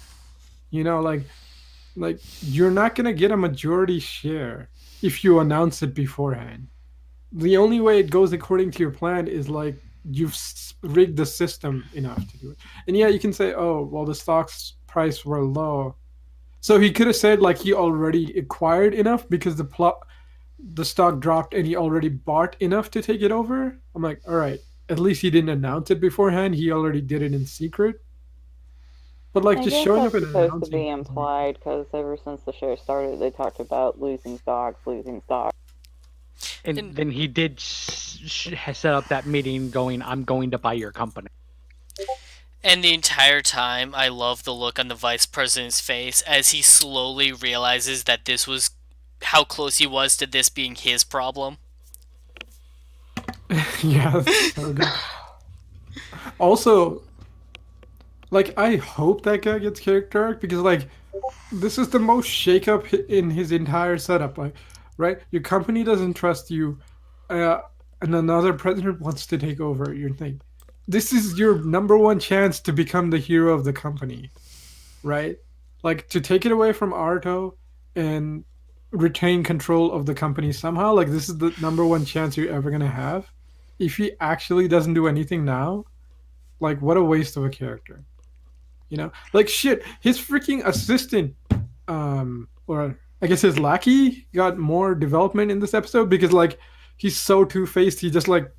like you're not gonna get a majority share if you announce it beforehand. The only way it goes according to your plan is like you've rigged the system enough to do it. And yeah, you can say, oh, well, the stock's price were low, so he could have said like he already acquired enough because the stock dropped and he already bought enough to take it over. I'm like, all right, at least he didn't announce it beforehand. He already did it in secret. But like I just guess showing up that's and supposed to announcing be it doesn't make sense. implied because ever since the show started, they talked about losing stocks, losing stocks. And And then he did set up that meeting going, I'm going to buy your company. and the entire time, I love the look on the vice president's face as he slowly realizes that this was how close he was to this being his problem. Yeah, so good. Also, like I hope that guy gets character arc because like this is the most shakeup in his entire setup. Like, right, your company doesn't trust you, uh, and another president wants to take over your thing. This is your number one chance to become the hero of the company, right? Like to take it away from Arto and retain control of the company somehow. Like this is the number one chance you're ever gonna have. If he actually doesn't do anything now, like what a waste of a character. Like shit, his freaking assistant, or I guess his lackey got more development in this episode because like he's so two-faced. He just like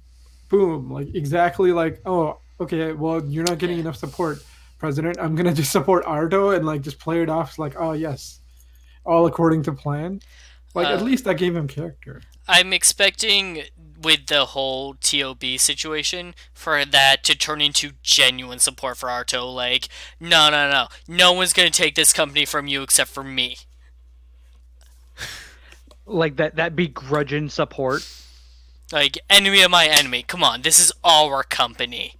boom, like exactly like, oh, okay, well you're not getting Yeah. enough support, President. I'm gonna just support Ardo and like just play it off like, oh yes, all according to plan. Like at Uh, least I gave him character. I'm expecting with the whole TOB situation for that to turn into genuine support for Arto. Like, no, no, no. No one's going to take this company from you except for me. Like that begrudging support. Like, enemy of my enemy. Come on, this is our company.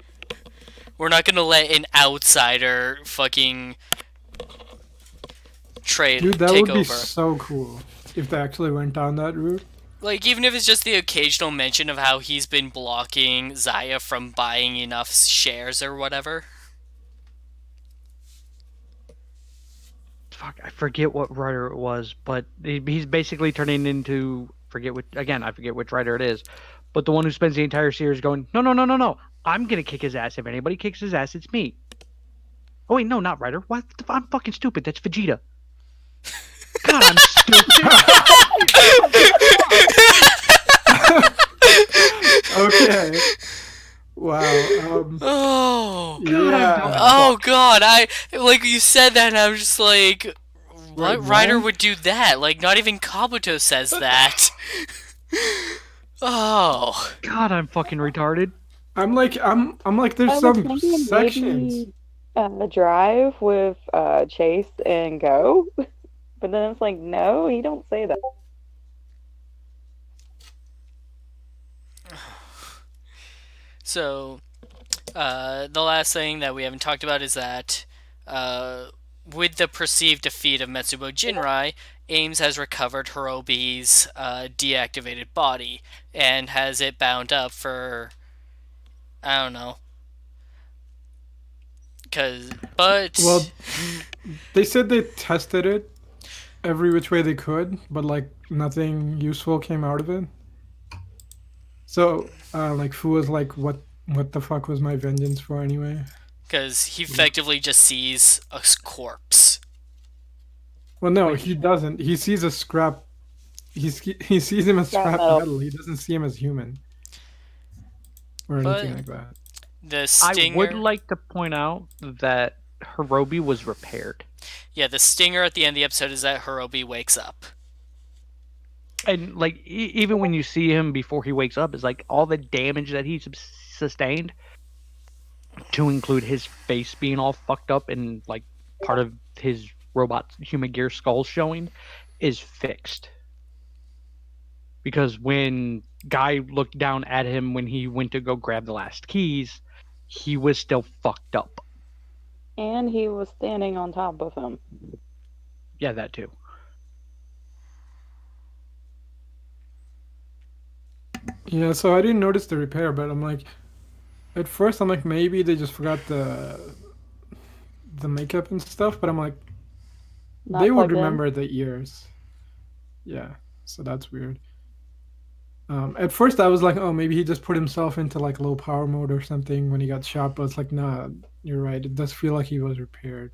We're not going to let an outsider fucking Dude, that take would be over. so cool if they actually went down that route. Like, even if it's just the occasional mention of how he's been blocking Zaya from buying enough shares or whatever. Fuck, I forget what writer it was, but he's basically turning into I forget which writer it is, but the one who spends the entire series going, no, no, no, no, no, I'm gonna kick his ass. If anybody kicks his ass, it's me. Oh wait, no, not writer. What? I'm fucking stupid. That's Vegeta. God, I'm stupid. Okay. Wow. Oh. Yeah. Oh god, I like you said that and I was just like what Wait, writer what? would do that? Like not even Kabuto says that. Oh. God, I'm fucking retarded. I'm like there's I was some thinking sections. maybe Drive with Chase and Go, but then it's like, no, he don't say that. So the last thing that we haven't talked about is that with the perceived defeat of Metsubo Jinrai, Ames has recovered Hirobi's deactivated body and has it bound up for I don't know. But Well, they said they tested it every which way they could, but like nothing useful came out of it. So, like Fu was like, what the fuck was my vengeance for anyway? because he effectively just sees a corpse. Well, no, Which he doesn't. He sees a scrap. He sees him as Scrap scrap metal. metal. He doesn't see him as human or anything But like that. the I would stinger, like to point out that Hirobi was repaired. yeah, the stinger at the end of the episode is that Hirobi wakes up. And like even when you see him before he wakes up, is like all the damage that he sustained, to include his face being all fucked up and like part of his robot human gear skull showing, is fixed. Because when Guy looked down at him when he went to go grab the last keys, he was still fucked up. And he was standing on top of him. Yeah, that too. Yeah, so I didn't notice the repair, but I'm like, at first I'm like maybe they just forgot the makeup and stuff, but I'm like Not they would plugged in. remember the ears. Yeah, so that's weird. At first I was like, oh, maybe he just put himself into like low power mode or something when he got shot, but it's like, nah, you're right. It does feel like he was repaired.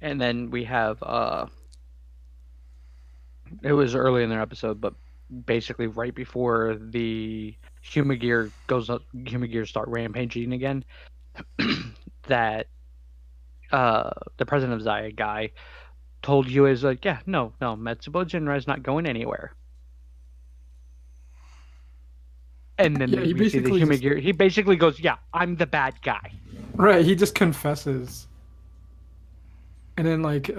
And then we have it was early in their episode, but basically right before the human gear goes up, human gears start rampaging again. That the president of Zaya guy told you is like, yeah, no, Metsubo Jinra is not going anywhere. And then Yeah, he we see the basically human just gear. He basically goes, yeah, I'm the bad guy. right. He just confesses, and then like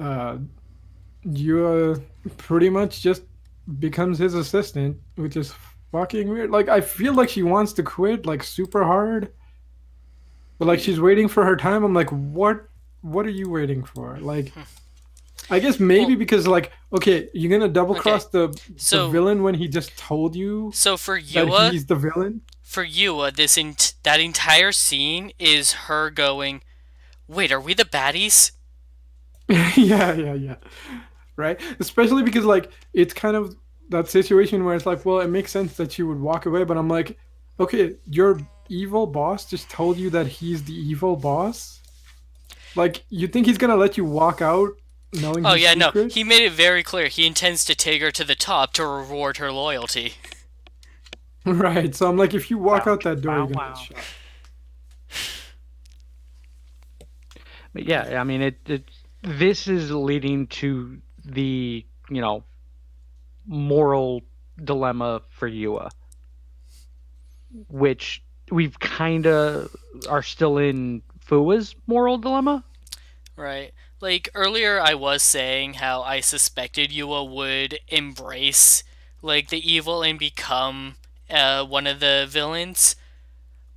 you pretty much just becomes his assistant, which is fucking weird. Like I feel like she wants to quit like super hard, but like she's waiting for her time. I'm like, what are you waiting for? Like, I guess maybe Well, because like, okay, you're gonna double cross the So villain when he just told you so for that Yua, he's the villain. that entire scene is her going, "Wait, are we the baddies?" Yeah. Right? Especially because like it's kind of that situation where it's like, well, it makes sense that you would walk away, but I'm like, okay, your evil boss just told you that he's the evil boss. Like, you think he's gonna let you walk out knowing Oh his yeah, no. secret? He made it very clear he intends to take her to the top to reward her loyalty. Right. So I'm like, if you walk Wow, out that door, wow, you're gonna wow. get shot. But yeah, I mean, this is leading to the moral dilemma for Yua, which we've kind of are still in Fua's moral dilemma. Right. Like earlier I was saying how I suspected Yua would embrace like the evil and become one of the villains,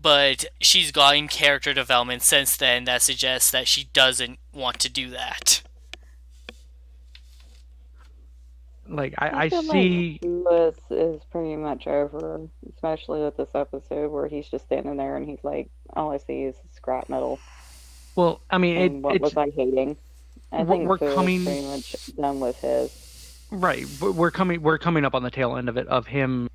but she's gotten character development since then that suggests that she doesn't want to do that. Like I I feel like see. Lewis is pretty much over, especially with this episode where he's just standing there and he's like, all I see is scrap metal. Well, I mean, And what was I hating? I think we're Fu is coming pretty much done with his. right. But we're coming up on the tail end of it, of him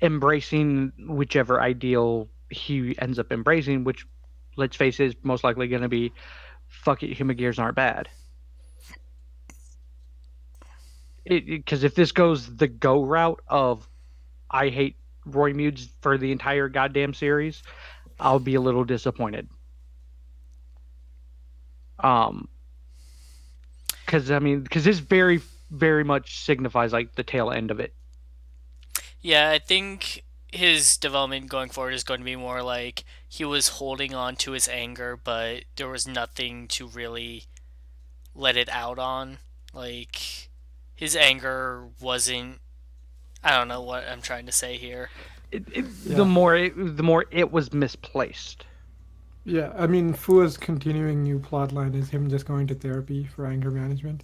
embracing whichever ideal he ends up embracing, which, let's face it, is most likely going to be, fuck it, human gears aren't bad. Because if this goes the go route of I hate Roy Mutes for the entire goddamn series, I'll be a little disappointed. Because this very, very much signifies like the tail end of it. Yeah, I think his development going forward is going to be more like he was holding on to his anger, but there was nothing to really let it out on. Like, his anger wasn't. I don't know what I'm trying to say here. The more it was misplaced. Yeah, I mean, Fua's continuing new plotline is him just going to therapy for anger management.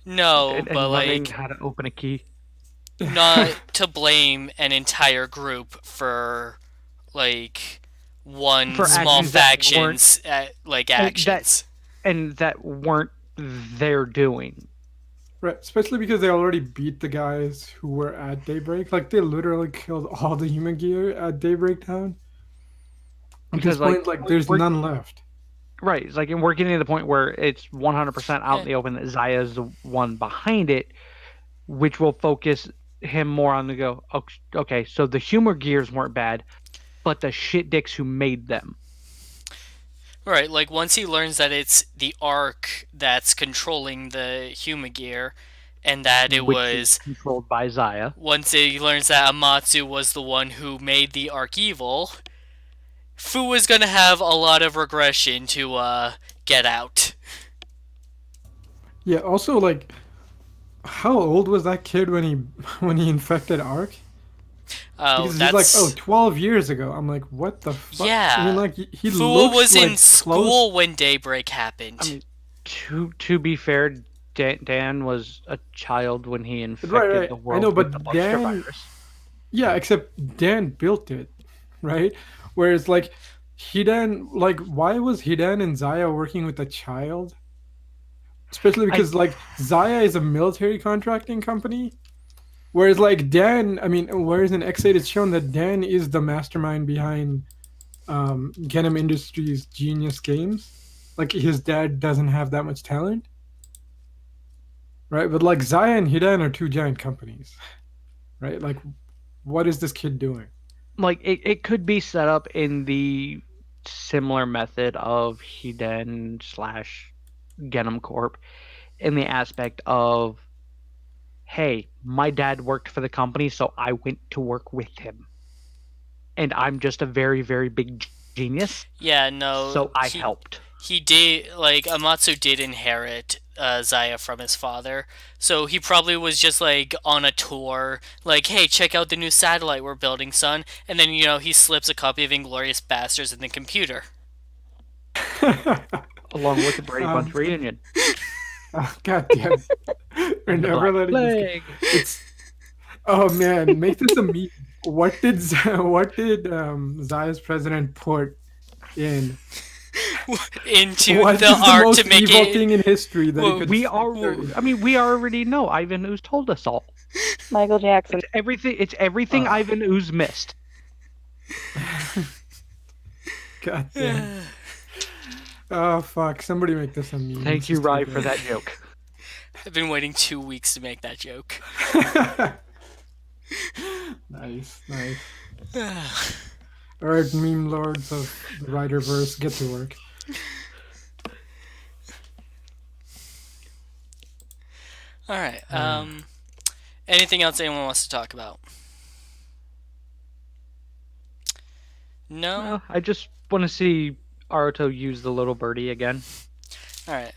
No, and but learning like, how to open a key. not to blame an entire group for like one For small actions that faction's like and actions. that weren't their doing. Right, especially because they already beat the guys who were at Daybreak. Like they literally killed all the human gear at Daybreak Town. At this because like point, like there's none left. right, it's like, and we're getting to the point where it's 100% out in Yeah. the open that Zaya is the one behind it, which will focus him more on the go. Okay, so the humor gears weren't bad, but the shit dicks who made them, Right, like once he learns that it's the Ark that's controlling the Humagear, and that it which is was controlled by Zaya. once he learns that Amatsu was the one who made the Ark evil, Fu is gonna have a lot of regression to get out. Yeah. Also, like, how old was that kid when he when he infected Ark? Oh, Because he's like, oh, that's 12 years ago. I'm like, what the fuck? I mean, yeah. like, he Fu looks was in like close. school when Daybreak happened. I mean, to be fair, Dan was a child when he Right, infected right. the I know, world with the but bloodstream Dan, virus. yeah, except Dan built it, right? Whereas, like, Hidan, like, why was Hidan and Zaya working with a child? Especially I because, like, Zaya is a military contracting company. Whereas, like, Dan, I mean, whereas in X8 it's shown that Dan is the mastermind behind Genom Industries' Genius Games. Like, his dad doesn't have that much talent, right? But, like, Zaya and Hidan are two giant companies, right? Like, what is this kid doing? like it could be set up in the similar method of Hiden slash Genom Corp in the aspect of, hey, my dad worked for the company, so I went to work with him. And I'm just a very, very big genius, Yeah, no, so I helped. he did, like, Amatsu did inherit Zaya from his father, so he probably was just like on a tour, like, hey, check out the new satellite we're building, son, and then he slips a copy of Inglorious Bastards in the computer. Along with the Brady Bunch um, reunion. God damn. We're And the never Black letting this go. Plague. It's, oh man, make this a meme. What did Zaya's president put in? Into What the is the arc most to make evil it. thing in history that he Well, could? We already know. Ivan Ooze told us all. Michael Jackson. It's everything Uh. Ivan Ooze missed. God damn. Oh fuck! Somebody make this a meme. Thank This you, is too Rye, good. for that joke. I've been waiting 2 weeks to make that joke. Nice, nice. All right, meme lords of the Riderverse, get to work. All right. Anything else anyone wants to talk about? No. Well, I just want to see Aruto use the little birdie again. All right.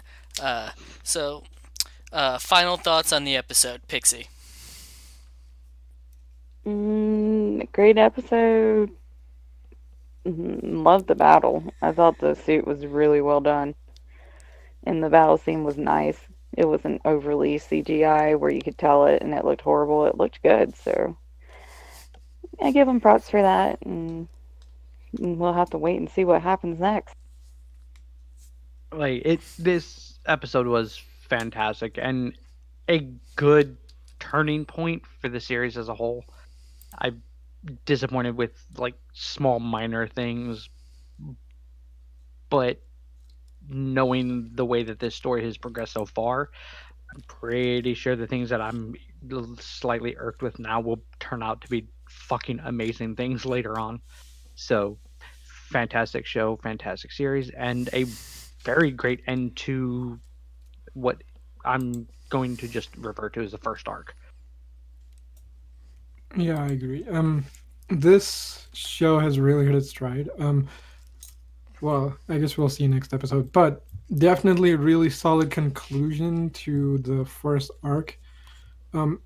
So, final thoughts on the episode, Pixie. Great episode. Loved the battle. I thought the suit was really well done. And the battle scene was nice. It wasn't overly CGI where you could tell it and it looked horrible. It looked good. So I give them props for that. And we'll have to wait and see what happens next. This episode was fantastic and a good turning point for the series as a whole. I'm disappointed with like small minor things, but knowing the way that this story has progressed so far, I'm pretty sure the things that I'm slightly irked with now will turn out to be fucking amazing things later on. So, fantastic show, fantastic series, and a very great end to what I'm going to just refer to as the first arc. Yeah, I agree. This show has really hit its stride. Well, I guess we'll see next episode, but definitely a really solid conclusion to the first arc.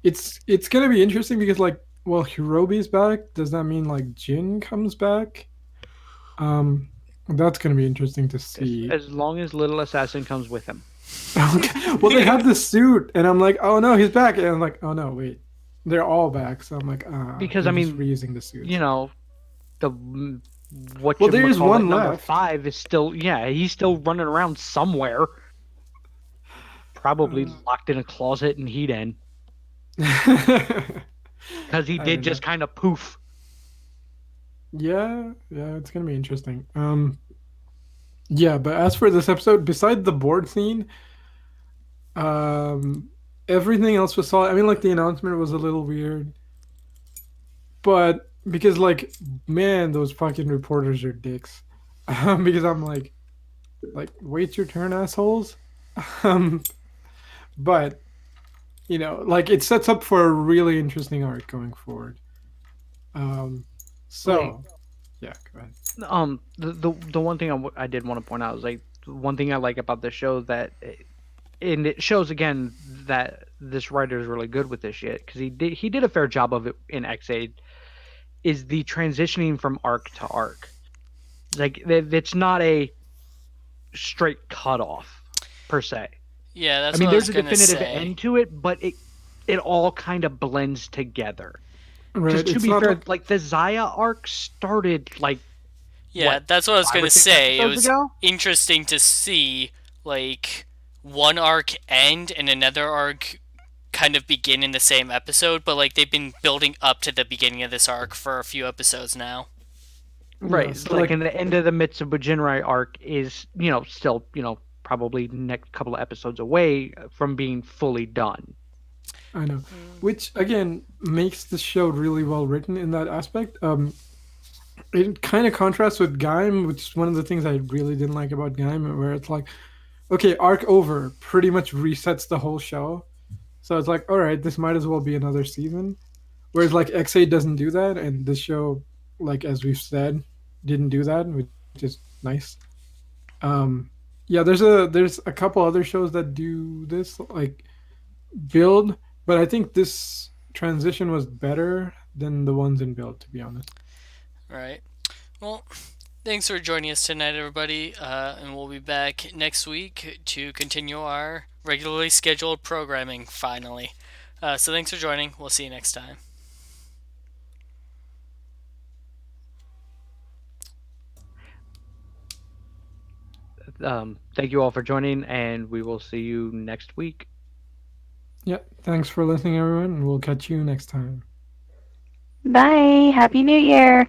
It's gonna be interesting because like, well, Hirobi's back. Does that mean like Jin comes back? That's gonna be interesting to see. As long as Little Assassin comes with him. Okay. Well, they had the suit, and I'm like, oh no, he's back, and I'm like, oh no, wait, they're all back. So I'm like, Because they're I just mean, reusing the suits. The what Well, you there is call it, one number left. 5 is still he's still running around somewhere. probably locked in a closet in Heat because he I did don't know. just kind of poof. Yeah, it's gonna be interesting. Yeah, but as for this episode, besides the board scene, um, everything else was solid. I mean, like the announcement was a little weird, but because like, man, those fucking reporters are dicks. Because I'm like, wait your turn, assholes. Um, but like it sets up for a really interesting arc going forward. Um, Like so yeah, go ahead. the one thing I did want to point out is like one thing I like about this show that and it shows again that this writer is really good with this shit because he did a fair job of it in X8 is the transitioning from arc to arc. Like it's not a straight cutoff per se. Yeah, I that's mean, what I was there's a gonna definitive say. end to it, but it all kind of blends together. Because Right, to it's be not fair, like like the Zaya arc started like Yeah, what that's what I was 5 or gonna 6 say. It episodes was ago. interesting to see like one arc end and another arc kind of begin in the same episode, but like they've been building up to the beginning of this arc for a few episodes now. yeah, Right. so Like like in the end of the Mitsuba Jinrai arc is, still, probably next couple of episodes away from being fully done. I know, which again makes the show really well written in that aspect. It kind of contrasts with Gaim, which is one of the things I really didn't like about Gaim, where it's like, okay, arc over, pretty much resets the whole show. So it's like, all right, this might as well be another season. Whereas like X8 doesn't do that, and this show, like as we've said, didn't do that, which is nice. Um, yeah, there's a couple other shows that do this like build, but I think this transition was better than the ones in build, to be honest. Right. Well, thanks for joining us tonight, everybody, and we'll be back next week to continue our regularly scheduled programming. Finally. So thanks for joining. We'll see you next time. Thank you all for joining, and we will see you next week. Yeah, thanks for listening, everyone, and we'll catch you next time. Bye. Happy New Year.